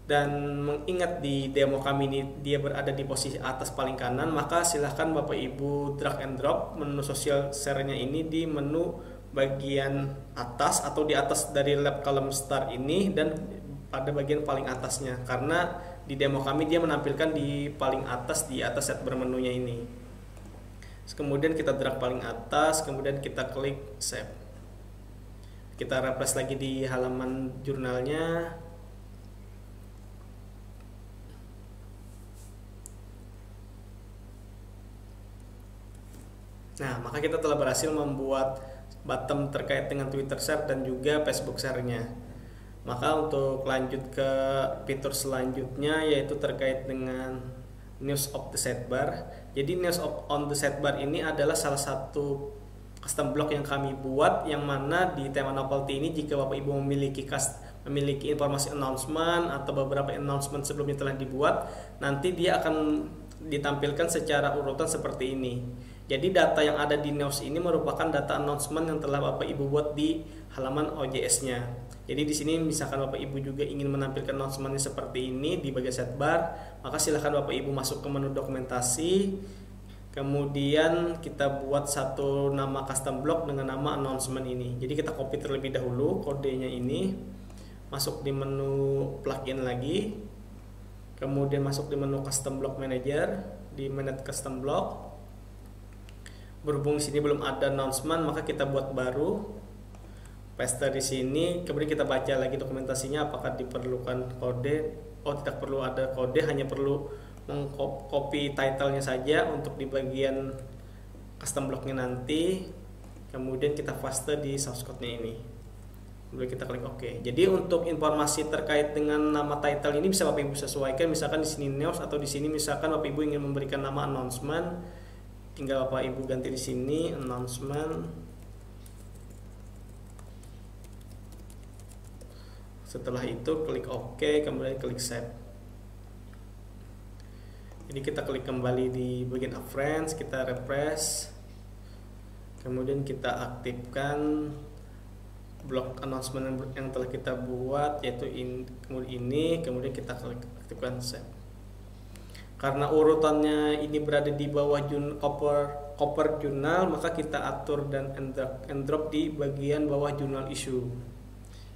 Dan mengingat di demo kami ini dia berada di posisi atas paling kanan, maka silahkan Bapak Ibu drag and drop menu social share-nya ini di menu bagian atas atau di atas dari left column start ini dan pada bagian paling atasnya, karena di demo kami dia menampilkan di paling atas di atas set bermenunya ini. Kemudian kita drag paling atas, kemudian kita klik save. Kita refresh lagi di halaman jurnalnya. Nah, maka kita telah berhasil membuat button terkait dengan Twitter share dan juga Facebook share-nya. Maka untuk lanjut ke fitur selanjutnya, yaitu terkait dengan news of the sidebar. Jadi news on the sidebar ini adalah salah satu custom block yang kami buat, yang mana di tema Novelty ini jika Bapak Ibu memiliki informasi announcement atau beberapa announcement sebelumnya telah dibuat, nanti dia akan ditampilkan secara urutan seperti ini. Jadi data yang ada di news ini merupakan data announcement yang telah Bapak Ibu buat di halaman OJS-nya. Jadi di sini misalkan Bapak Ibu juga ingin menampilkan announcement-nya seperti ini di bagian sidebar, maka silahkan Bapak Ibu masuk ke menu dokumentasi. Kemudian kita buat satu nama custom block dengan nama announcement ini. Jadi kita copy terlebih dahulu kodenya ini, masuk di menu plugin lagi, kemudian masuk di menu custom block manager, di manage custom block. Berhubung sini belum ada announcement, maka kita buat baru, paste di sini, kemudian kita baca lagi dokumentasinya apakah diperlukan kode. Oh, tidak perlu ada kode, hanya perlu mengcopy title-nya saja untuk di bagian custom block-nya nanti. Kemudian kita paste di source code-nya ini. Kemudian kita klik OK. Jadi untuk informasi terkait dengan nama title ini bisa Bapak Ibu sesuaikan, misalkan di sini news atau di sini misalkan Bapak Ibu ingin memberikan nama announcement, tinggal Bapak Ibu ganti di sini announcement. Setelah itu klik OK, kemudian klik save. Jadi kita klik kembali di bagian Friends, kita refresh, kemudian kita aktifkan blok announcement yang telah kita buat, yaitu ini, kemudian kita klik aktifkan save. Karena urutannya ini berada di bawah cover jurnal, maka kita atur dan and drop di bagian bawah jurnal issue.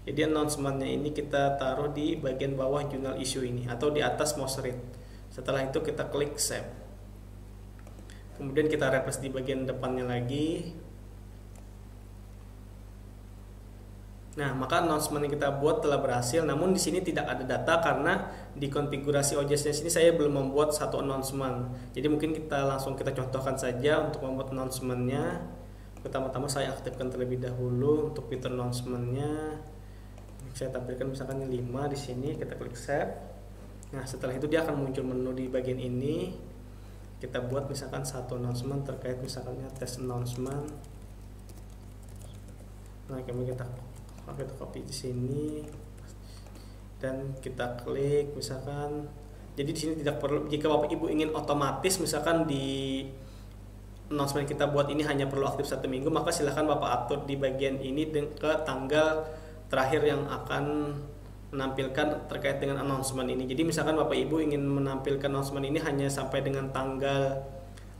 Jadi announcement-nya ini kita taruh di bagian bawah jurnal issue ini atau di atas mouse read. Setelah itu kita klik save. Kemudian kita refresh di bagian depannya lagi. Nah, maka announcement yang kita buat telah berhasil, namun di sini tidak ada data karena di konfigurasi OJS-nya sini saya belum membuat satu announcement. Jadi mungkin kita contohkan saja untuk membuat announcement-nya. Pertama-tama saya aktifkan terlebih dahulu untuk fitur announcement-nya. Saya tampilkan misalkan 5 di sini, kita klik save. Nah, setelah itu dia akan muncul menu di bagian ini. Kita buat misalkan satu announcement terkait misalkannya test announcement. Nah, kemudian kita copy di sini dan kita klik misalkan. Jadi di sini tidak perlu, jika Bapak Ibu ingin otomatis misalkan di announcement kita buat ini hanya perlu aktif 1 minggu, maka silahkan Bapak atur di bagian ini ke tanggal terakhir yang akan menampilkan terkait dengan announcement ini. Jadi misalkan Bapak Ibu ingin menampilkan announcement ini hanya sampai dengan tanggal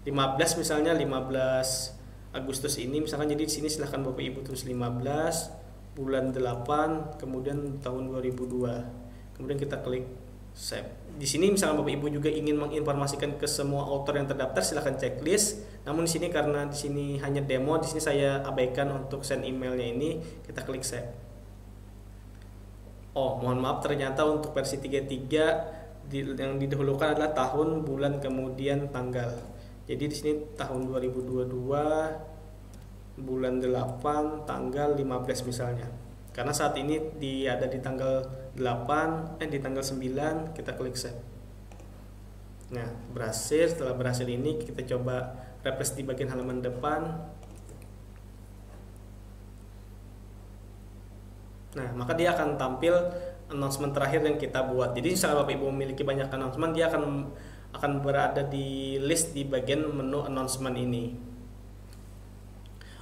15 misalnya 15 Agustus ini misalkan, jadi di sini silahkan Bapak Ibu tulis 15 bulan 8 kemudian tahun 2002. Kemudian kita klik save. Di sini misalkan Bapak Ibu juga ingin menginformasikan ke semua author yang terdaftar, silahkan checklist. Namun di sini karena di sini hanya demo, di sini saya abaikan untuk send emailnya ini, kita klik save. Oh, mohon maaf, ternyata untuk versi 33 yang didahulukan adalah tahun, bulan, kemudian tanggal. Jadi di sini tahun 2022 bulan 8 tanggal 15 misalnya. Karena saat ini ada di tanggal 8 di tanggal 9, kita klik save. Nah, berhasil. Setelah berhasil ini kita coba refresh di bagian halaman depan. Nah, maka dia akan tampil announcement terakhir yang kita buat. Jadi misalnya Bapak Ibu memiliki banyak announcement, dia akan berada di list di bagian menu announcement ini.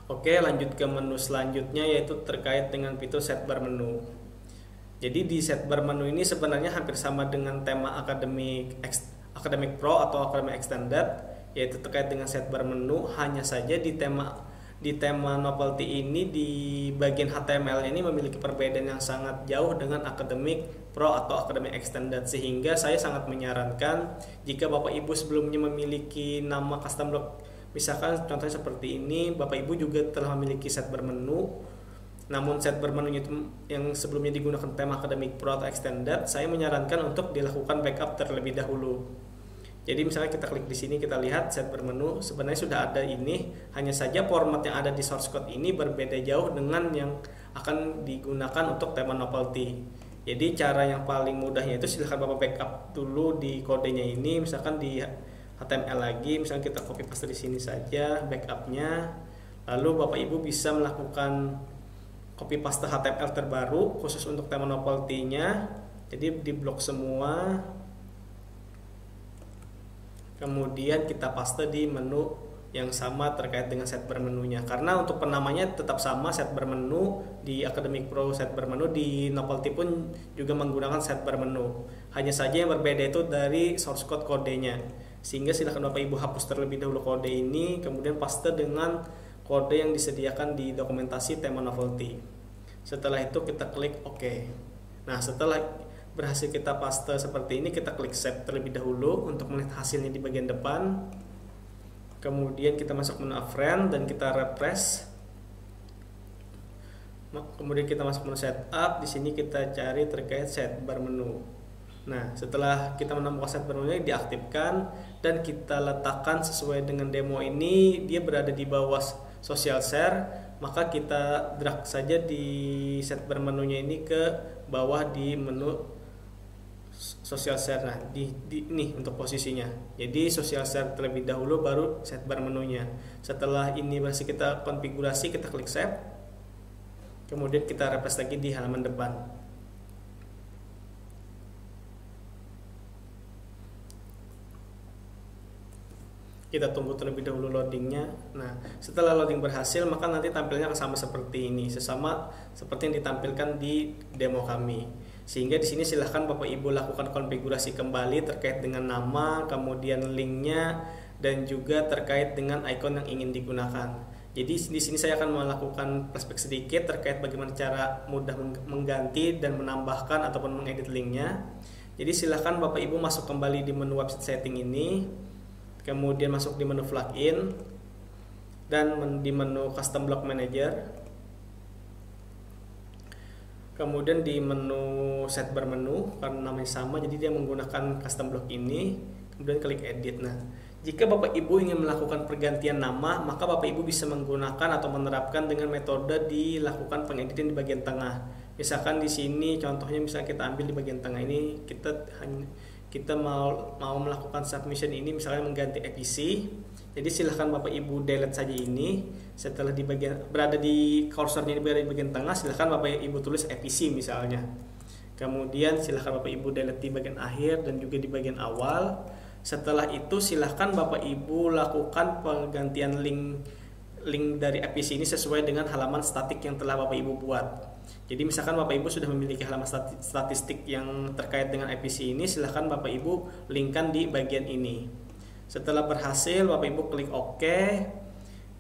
Oke, lanjut ke menu selanjutnya, yaitu terkait dengan fitur set bar menu. Jadi di set bar menu ini sebenarnya hampir sama dengan tema Academic Pro atau Academic Extended, yaitu terkait dengan set bar menu. Hanya saja di tema novelty ini di bagian HTML ini memiliki perbedaan yang sangat jauh dengan Academic Pro atau Academic Extended, sehingga saya sangat menyarankan jika Bapak Ibu sebelumnya memiliki nama custom block, misalkan contohnya seperti ini, Bapak Ibu juga telah memiliki set bar menu, namun set bar menunya itu yang sebelumnya digunakan tema Academic Pro atau Extended, saya menyarankan untuk dilakukan backup terlebih dahulu. Jadi misalnya kita klik di sini, kita lihat set bar menu sebenarnya sudah ada ini, hanya saja format yang ada di source code ini berbeda jauh dengan yang akan digunakan untuk tema novelty. Jadi cara yang paling mudahnya itu silahkan Bapak backup dulu di kodenya ini, misalkan di HTML lagi, misalnya kita copy paste di sini saja backupnya, lalu Bapak Ibu bisa melakukan copy paste HTML terbaru khusus untuk tema novelty-nya. Jadi di blok semua, kemudian kita paste di menu yang sama terkait dengan set bar menunya. Karena untuk penamanya tetap sama, set bar menu di Academic Pro, set bar menu di novelty pun juga menggunakan set bar menu. Hanya saja yang berbeda itu dari source code kodenya. Sehingga silakan Bapak Ibu hapus terlebih dahulu kode ini, kemudian paste dengan kode yang disediakan di dokumentasi tema novelty. Setelah itu kita klik OK. Nah, setelah berhasil kita paste seperti ini, kita klik save terlebih dahulu untuk melihat hasilnya di bagian depan. Kemudian kita masuk menu friend dan kita refresh. Kemudian kita masuk menu setup. Di sini kita cari terkait set bar menu. Nah, setelah kita menemukan set bar menu diaktifkan dan kita letakkan sesuai dengan demo ini, dia berada di bawah social share, maka kita drag saja di set bar menunya ini ke bawah di menu social share. Nah, ini untuk posisinya. Jadi social share terlebih dahulu baru set bar menunya. Setelah ini masih kita konfigurasi, kita klik save. Kemudian kita refresh lagi di halaman depan. Kita tunggu terlebih dahulu loadingnya. Nah, setelah loading berhasil, maka nanti tampilnya akan sama seperti ini, sesama seperti yang ditampilkan di demo kami. Sehingga di sini silahkan Bapak Ibu lakukan konfigurasi kembali terkait dengan nama, kemudian linknya, dan juga terkait dengan icon yang ingin digunakan. Jadi di sini saya akan melakukan flashback sedikit terkait bagaimana cara mudah mengganti dan menambahkan ataupun mengedit linknya. Jadi silahkan Bapak Ibu masuk kembali di menu website setting ini, kemudian masuk di menu plugin dan di menu custom block manager. Kemudian di menu sidebar menu, karena namanya sama jadi dia menggunakan custom block ini, kemudian klik edit. Nah, jika Bapak Ibu ingin melakukan pergantian nama, maka Bapak Ibu bisa menggunakan atau menerapkan dengan metode dilakukan pengeditan di bagian tengah. Misalkan di sini contohnya, misalnya kita ambil di bagian tengah ini, kita mau melakukan submission ini misalnya mengganti EPC. Jadi silahkan Bapak Ibu delete saja ini. Setelah di bagian berada di kursornya berada di bagian tengah, silahkan Bapak Ibu tulis EPC misalnya. Kemudian silahkan Bapak Ibu delete di bagian akhir dan juga di bagian awal. Setelah itu silahkan Bapak Ibu lakukan penggantian link dari EPC ini sesuai dengan halaman statik yang telah Bapak Ibu buat. Jadi misalkan Bapak Ibu sudah memiliki halaman statistik yang terkait dengan EPC ini, silahkan Bapak Ibu linkkan di bagian ini. Setelah berhasil, Bapak Ibu klik OK.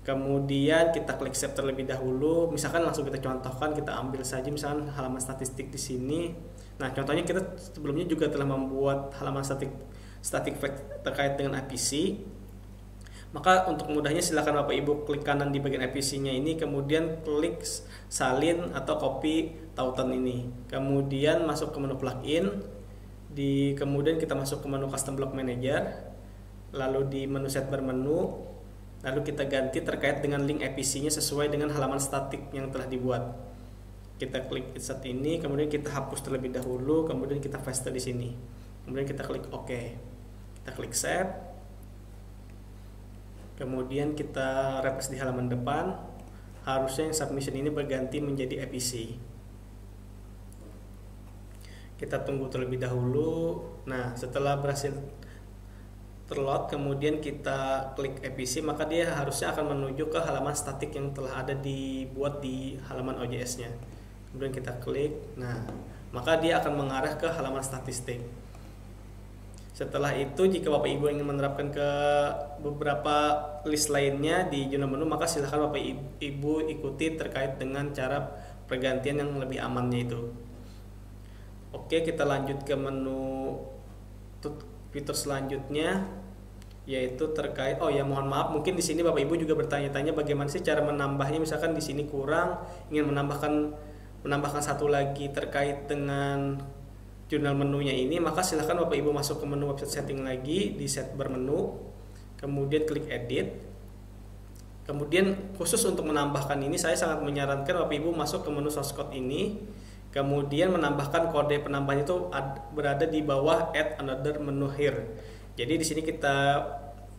Kemudian kita klik save terlebih dahulu. Misalkan langsung kita contohkan, kita ambil saja misalkan halaman statistik di sini. Nah, contohnya kita sebelumnya juga telah membuat halaman static fact terkait dengan EPC. Maka untuk mudahnya silakan Bapak Ibu klik kanan di bagian EPC-nya ini, kemudian klik salin atau copy tautan ini. Kemudian masuk ke menu plugin, kemudian kita masuk ke menu custom block manager, lalu di menu sidebar menu, lalu kita ganti terkait dengan link EPC-nya sesuai dengan halaman statik yang telah dibuat. Kita klik insert ini, kemudian kita hapus terlebih dahulu, kemudian kita paste di sini. Kemudian kita klik OK. Kita klik save. Kemudian kita refresh di halaman depan. Harusnya yang submission ini berganti menjadi EPC. Kita tunggu terlebih dahulu. Nah, setelah berhasil terload, kemudian kita klik EPC, maka dia harusnya akan menuju ke halaman statik yang telah ada dibuat di halaman OJS-nya. Kemudian kita klik. Nah, maka dia akan mengarah ke halaman statistik. Setelah itu, jika Bapak Ibu ingin menerapkan ke beberapa list lainnya di jurnal menu, maka silahkan Bapak Ibu ikuti terkait dengan cara pergantian yang lebih amannya itu. Oke, kita lanjut ke menu fitur selanjutnya, yaitu terkait, oh ya mohon maaf, mungkin di sini Bapak Ibu juga bertanya-tanya bagaimana sih cara menambahnya. Misalkan di sini kurang, ingin menambahkan satu lagi terkait dengan jurnal menunya ini, maka silahkan Bapak Ibu masuk ke menu website setting lagi di sidebar menu, kemudian klik edit. Kemudian khusus untuk menambahkan ini, saya sangat menyarankan Bapak Ibu masuk ke menu source code ini, kemudian menambahkan kode penambahan itu berada di bawah add another menu here. Jadi di sini kita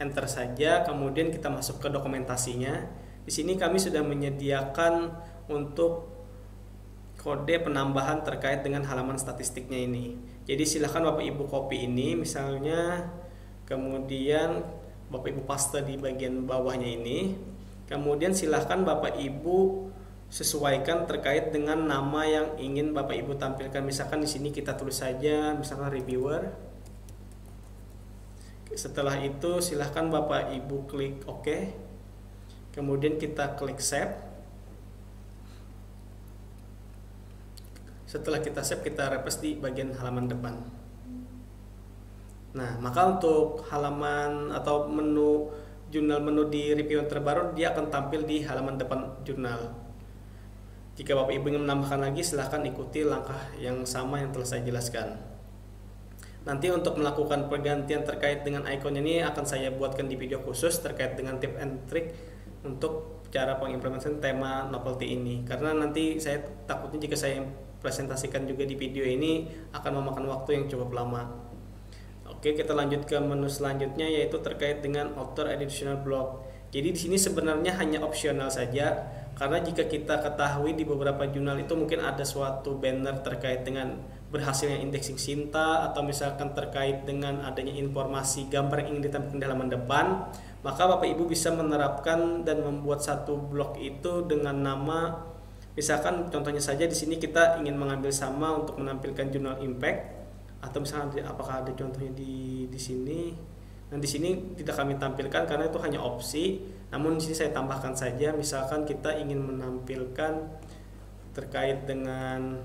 enter saja, kemudian kita masuk ke dokumentasinya. Di sini kami sudah menyediakan untuk kode penambahan terkait dengan halaman statistiknya ini. Jadi silahkan Bapak Ibu copy ini misalnya, kemudian Bapak Ibu paste di bagian bawahnya ini. Kemudian silahkan Bapak Ibu sesuaikan terkait dengan nama yang ingin Bapak Ibu tampilkan. Misalkan di sini kita tulis saja misalkan reviewer. Setelah itu silahkan Bapak Ibu klik OK. Kemudian kita klik save. Setelah kita save, kita refresh di bagian halaman depan. Nah, maka untuk halaman atau jurnal menu di review terbaru, dia akan tampil di halaman depan jurnal. Jika Bapak Ibu ingin menambahkan lagi, silahkan ikuti langkah yang sama yang telah saya jelaskan. Nanti untuk melakukan pergantian terkait dengan icon ini akan saya buatkan di video khusus terkait dengan tip and trick untuk cara pengimplementasian tema novelty ini. Karena nanti saya takutnya jika saya presentasikan juga di video ini akan memakan waktu yang cukup lama. Oke, kita lanjut ke menu selanjutnya, yaitu terkait dengan author additional block. Jadi di sini sebenarnya hanya opsional saja, karena jika kita ketahui di beberapa jurnal itu mungkin ada suatu banner terkait dengan berhasilnya indexing Sinta, atau misalkan terkait dengan adanya informasi gambar yang ingin ditampilkan di halaman depan, maka Bapak Ibu bisa menerapkan dan membuat satu blok itu dengan nama. Misalkan contohnya saja di sini kita ingin mengambil sama untuk menampilkan jurnal impact, atau misalkan apakah ada contohnya di sini. Nah, di sini tidak kami tampilkan karena itu hanya opsi. Namun di sini saya tambahkan saja, misalkan kita ingin menampilkan terkait dengan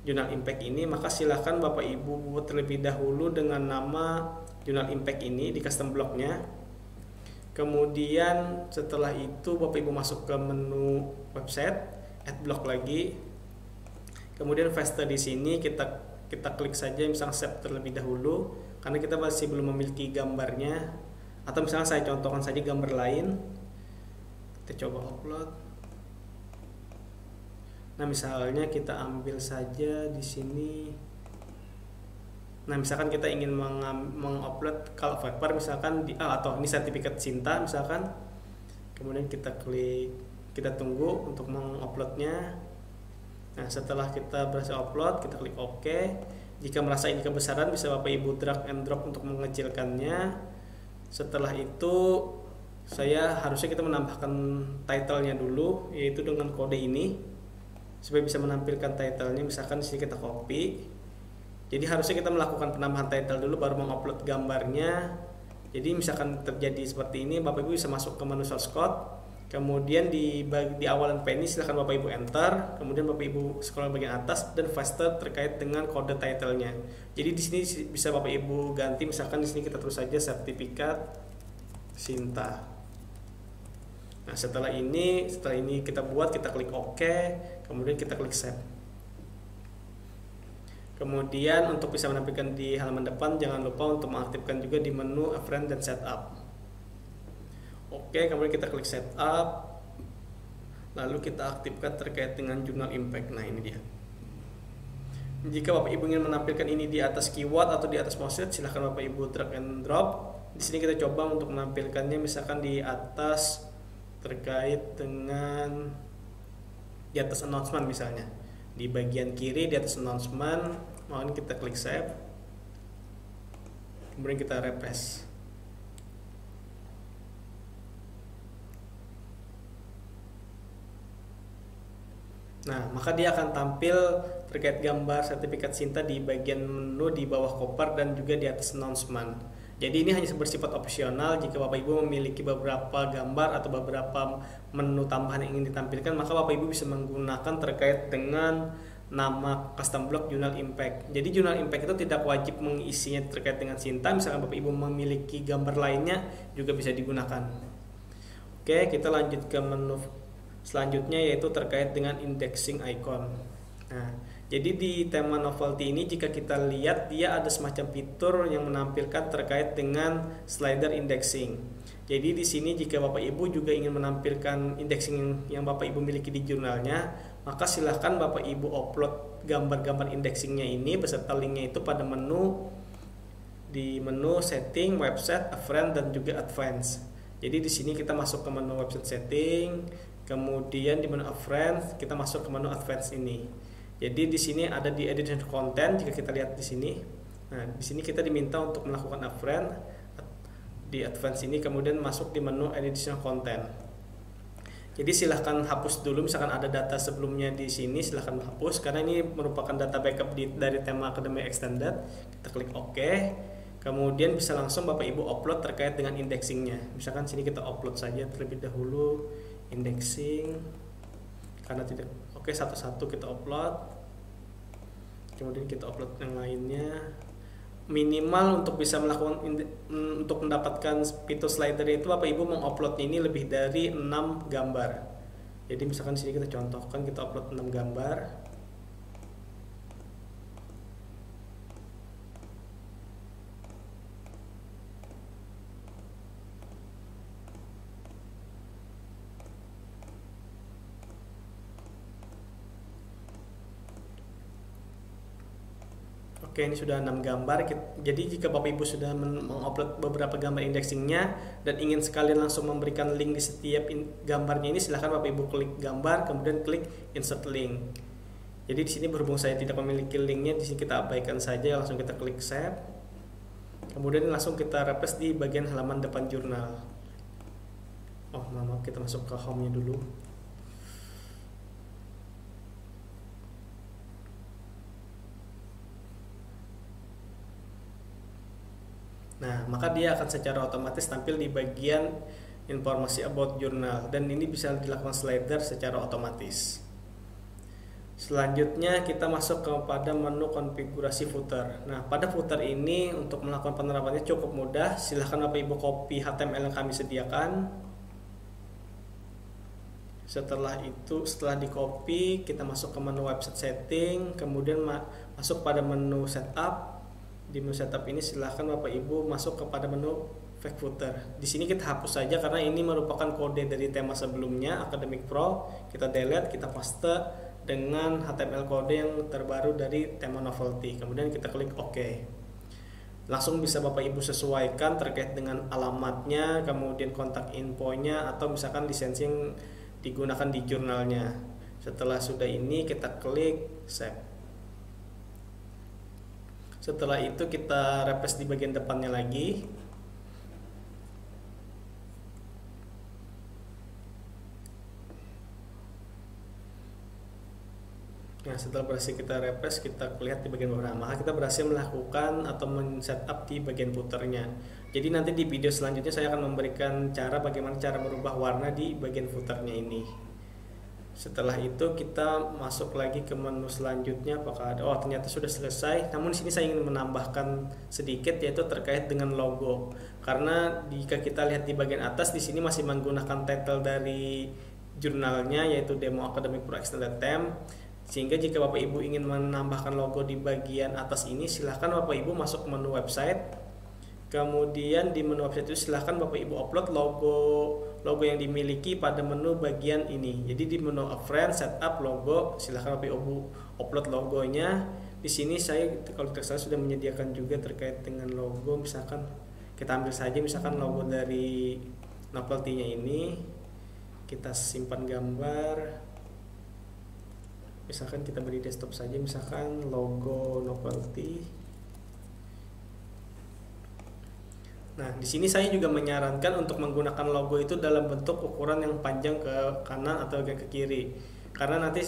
jurnal impact ini, maka silakan Bapak Ibu buat terlebih dahulu dengan nama jurnal impact ini di custom blocknya. Kemudian setelah itu Bapak Ibu masuk ke menu website, add block lagi. Kemudian faster di sini kita klik saja misalnya save terlebih dahulu karena kita masih belum memiliki gambarnya, atau misalnya saya contohkan saja gambar lain. Kita coba upload. Nah, misalnya kita ambil saja di sini. Nah, misalkan kita ingin mengupload kalau paper misalkan atau ini sertifikat Sinta misalkan. Kemudian kita klik, kita tunggu untuk menguploadnya. Nah, setelah kita berhasil upload, kita klik OK. Jika merasa ini kebesaran, bisa Bapak Ibu drag and drop untuk mengecilkannya. Setelah itu, harusnya kita menambahkan title-nya dulu, yaitu dengan kode ini, supaya bisa menampilkan title-nya. Misalkan di sini kita copy. Jadi harusnya kita melakukan penambahan title dulu, baru mengupload gambarnya. Jadi misalkan terjadi seperti ini, Bapak Ibu bisa masuk ke menu source code. Kemudian di awalan penny silahkan Bapak Ibu enter, kemudian Bapak Ibu scroll bagian atas dan faster terkait dengan kode title-nya. Jadi di sini bisa Bapak Ibu ganti, misalkan di sini kita tulis saja sertifikat Sinta. Nah, setelah ini kita buat, kita klik OK, kemudian kita klik save. Kemudian untuk bisa menampilkan di halaman depan, jangan lupa untuk mengaktifkan juga di menu friend dan setup. Oke, kemudian kita klik setup, lalu kita aktifkan terkait dengan jurnal impact. Nah, ini dia. Jika Bapak Ibu ingin menampilkan ini di atas keyword atau di atas mouse, silahkan Bapak Ibu drag and drop. Di sini kita coba untuk menampilkannya, misalkan di atas terkait dengan di atas announcement misalnya. Di bagian kiri di atas announcement, mohon kita klik save. Kemudian kita refresh. Nah, maka dia akan tampil terkait gambar sertifikat Sinta di bagian menu di bawah koper dan juga di atas announcement. Jadi ini hanya bersifat opsional. Jika Bapak Ibu memiliki beberapa gambar atau beberapa menu tambahan yang ingin ditampilkan, maka Bapak Ibu bisa menggunakan terkait dengan nama custom block Jurnal Impact. Jadi Jurnal Impact itu tidak wajib mengisinya terkait dengan Sinta. Misalkan Bapak Ibu memiliki gambar lainnya juga bisa digunakan. Oke, kita lanjut ke menu selanjutnya, yaitu terkait dengan indexing icon. Nah, jadi di tema novelty ini jika kita lihat dia ada semacam fitur yang menampilkan terkait dengan slider indexing. Jadi di sini jika Bapak Ibu juga ingin menampilkan indexing yang Bapak Ibu miliki di jurnalnya, maka silahkan Bapak Ibu upload gambar-gambar indexingnya ini beserta linknya itu pada di menu setting, website, friend dan juga advance. Jadi di sini kita masuk ke menu website setting. Kemudian di menu Friends kita masuk ke menu Advance ini. Jadi di sini ada di Edition Content jika kita lihat di sini. Nah, di sini kita diminta untuk melakukan Friends di Advance ini, kemudian masuk di menu Edition Content. Jadi silahkan hapus dulu, misalkan ada data sebelumnya di sini silahkan hapus karena ini merupakan data backup dari tema Academy Extended. Kita klik OK. Kemudian bisa langsung Bapak Ibu upload terkait dengan indexingnya. Misalkan sini kita upload saja terlebih dahulu indexing karena tidak oke, satu-satu kita upload, kemudian kita upload yang lainnya. Minimal untuk bisa melakukan untuk mendapatkan fitur slider itu Bapak Ibu mengupload ini lebih dari 6 gambar. Jadi misalkan di sini kita contohkan kita upload 6 gambar. Oke, ini sudah 6 gambar. Jadi jika Bapak Ibu sudah mengupload beberapa gambar indexingnya dan ingin sekalian langsung memberikan link di setiap gambarnya ini, silahkan Bapak Ibu klik gambar, kemudian klik insert link. Jadi di sini berhubung saya tidak memiliki linknya, di sini kita abaikan saja, langsung kita klik save. Kemudian langsung kita refresh di bagian halaman depan jurnal. Oh, maaf, kita masuk ke home-nya dulu. Nah, maka dia akan secara otomatis tampil di bagian informasi about jurnal dan ini bisa dilakukan slider secara otomatis. Selanjutnya kita masuk kepada menu konfigurasi footer. Nah, pada footer ini untuk melakukan penerapannya cukup mudah. Silahkan Bapak Ibu copy HTML yang kami sediakan. Setelah di copy, kita masuk ke menu website setting, kemudian masuk pada menu setup. Di menu setup ini silahkan Bapak Ibu masuk kepada menu fake footer. Di sini kita hapus saja karena ini merupakan kode dari tema sebelumnya, Academic Pro. Kita delete, kita paste dengan HTML kode yang terbaru dari tema novelty. Kemudian kita klik OK. Langsung bisa Bapak Ibu sesuaikan terkait dengan alamatnya, kemudian kontak infonya, atau misalkan lisensi yang digunakan di jurnalnya. Setelah sudah ini kita klik save. Setelah itu kita refresh di bagian depannya lagi. Nah, setelah berhasil kita refresh, kita lihat di bagian bawah, maka kita berhasil melakukan atau men-setup di bagian footernya. Jadi nanti di video selanjutnya saya akan memberikan bagaimana cara merubah warna di bagian footernya ini. Setelah itu kita masuk lagi ke menu selanjutnya, apakah ada, ternyata sudah selesai. Namun di sini saya ingin menambahkan sedikit, yaitu terkait dengan logo. Karena jika kita lihat di bagian atas, di sini masih menggunakan title dari jurnalnya, yaitu Demo Academic Pro Extended Term. Sehingga jika Bapak Ibu ingin menambahkan logo di bagian atas ini, silahkan Bapak Ibu masuk ke menu website. Kemudian di menu website itu silahkan Bapak Ibu upload logo yang dimiliki pada menu bagian ini. Jadi di menu friend, setup logo, silahkan Bapak Ibu upload logonya. Di sini saya kalau tidak salah sudah menyediakan juga terkait dengan logo. Misalkan kita ambil saja misalkan logo dari novelty-nya ini. Kita simpan gambar. Misalkan kita beri desktop saja, misalkan logo novelty. Nah, di sini saya juga menyarankan untuk menggunakan logo itu dalam bentuk ukuran yang panjang ke kanan atau ke kiri. Karena nanti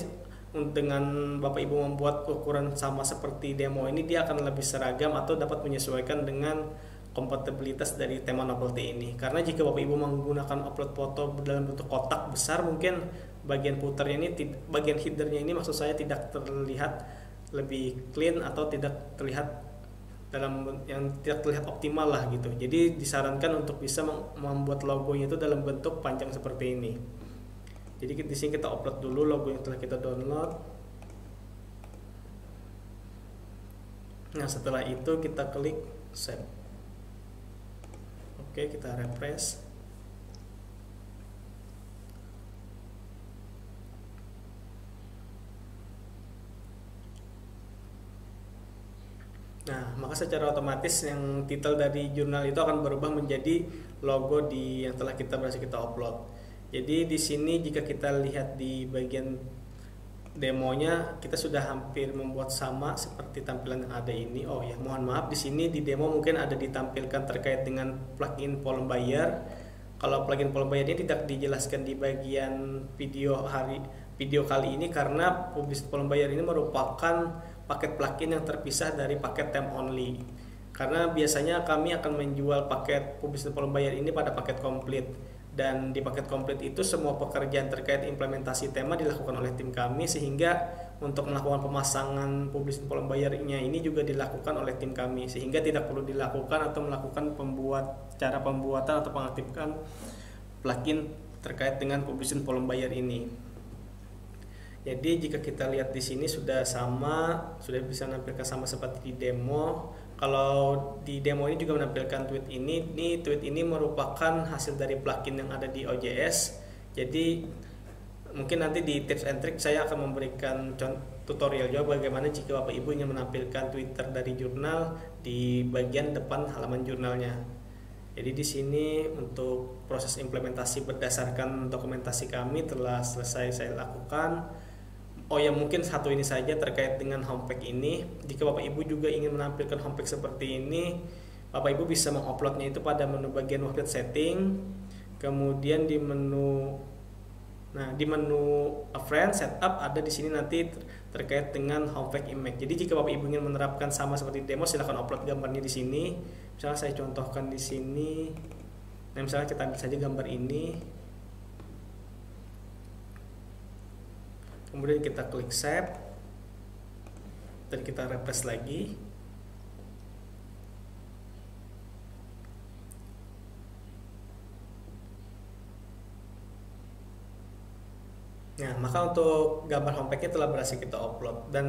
dengan Bapak Ibu membuat ukuran sama seperti demo ini, dia akan lebih seragam atau dapat menyesuaikan dengan kompatibilitas dari tema novelty ini. Karena jika Bapak Ibu menggunakan upload foto dalam bentuk kotak besar, mungkin bagian footernya ini, bagian headernya ini maksud saya tidak terlihat lebih clean atau tidak terlihat tidak terlihat optimal lah gitu. Jadi disarankan untuk bisa membuat logonya itu dalam bentuk panjang seperti ini. Jadi di sini kita upload dulu logo yang telah kita download. Nah, setelah itu kita klik save. Oke, kita refresh. Nah, maka secara otomatis yang titel dari jurnal itu akan berubah menjadi logo yang telah kita berhasil kita upload. Jadi di sini jika kita lihat di bagian demonya, kita sudah hampir membuat sama seperti tampilan yang ada ini. Oh ya, mohon maaf, di sini di demo mungkin ada ditampilkan terkait dengan plugin Pollen Buyer. Kalau plugin Pollen Buyer ini tidak dijelaskan di bagian video kali ini karena Publicity Pollen Buyer ini merupakan paket plugin yang terpisah dari paket Theme Only. Karena biasanya kami akan menjual paket Publicity Pollen Buyer ini pada paket komplit. Dan di paket komplit itu semua pekerjaan terkait implementasi tema dilakukan oleh tim kami, sehingga untuk melakukan pemasangan Publicity Pollen Buyer-nya ini juga dilakukan oleh tim kami, sehingga tidak perlu dilakukan atau melakukan cara pembuatan atau pengaktifkan plugin terkait dengan Publicity Pollen Buyer ini. Jadi jika kita lihat di sini sudah bisa menampilkan sama seperti di demo. Kalau di demo ini juga menampilkan tweet ini. Tweet ini merupakan hasil dari plugin yang ada di OJS. Jadi mungkin nanti di tips and trick saya akan memberikan tutorial juga bagaimana jika Bapak Ibu ingin menampilkan Twitter dari jurnal di bagian depan halaman jurnalnya. Jadi di sini untuk proses implementasi berdasarkan dokumentasi kami telah selesai saya lakukan. Oh ya, mungkin satu ini saja terkait dengan homepage ini. Jika Bapak Ibu juga ingin menampilkan homepage seperti ini, Bapak Ibu bisa menguploadnya itu pada menu bagian website setting. Kemudian di menu friend setup ada di sini nanti terkait dengan homepage image. Jadi jika Bapak Ibu ingin menerapkan sama seperti demo, silahkan upload gambarnya di sini. Misalnya saya contohkan di sini. Nah, misalnya kita ambil saja gambar ini. Kemudian kita klik save dan kita refresh lagi. Nah, maka untuk gambar homepage-nya telah berhasil kita upload dan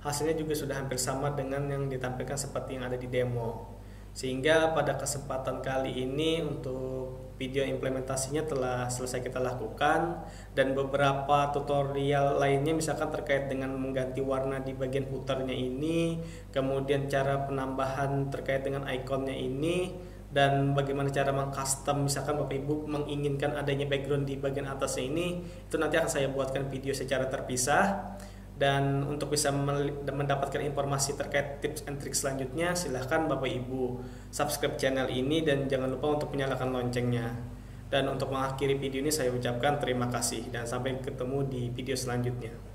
hasilnya juga sudah hampir sama dengan yang ditampilkan seperti yang ada di demo. Sehingga pada kesempatan kali ini untuk video implementasinya telah selesai kita lakukan, dan beberapa tutorial lainnya misalkan terkait dengan mengganti warna di bagian footernya ini, kemudian cara penambahan terkait dengan ikonnya ini, dan bagaimana cara mengcustom misalkan Bapak Ibu menginginkan adanya background di bagian atasnya ini, itu nanti akan saya buatkan video secara terpisah. Dan untuk bisa mendapatkan informasi terkait tips and trik selanjutnya, silahkan Bapak Ibu subscribe channel ini dan jangan lupa untuk menyalakan loncengnya. Dan untuk mengakhiri video ini saya ucapkan terima kasih dan sampai ketemu di video selanjutnya.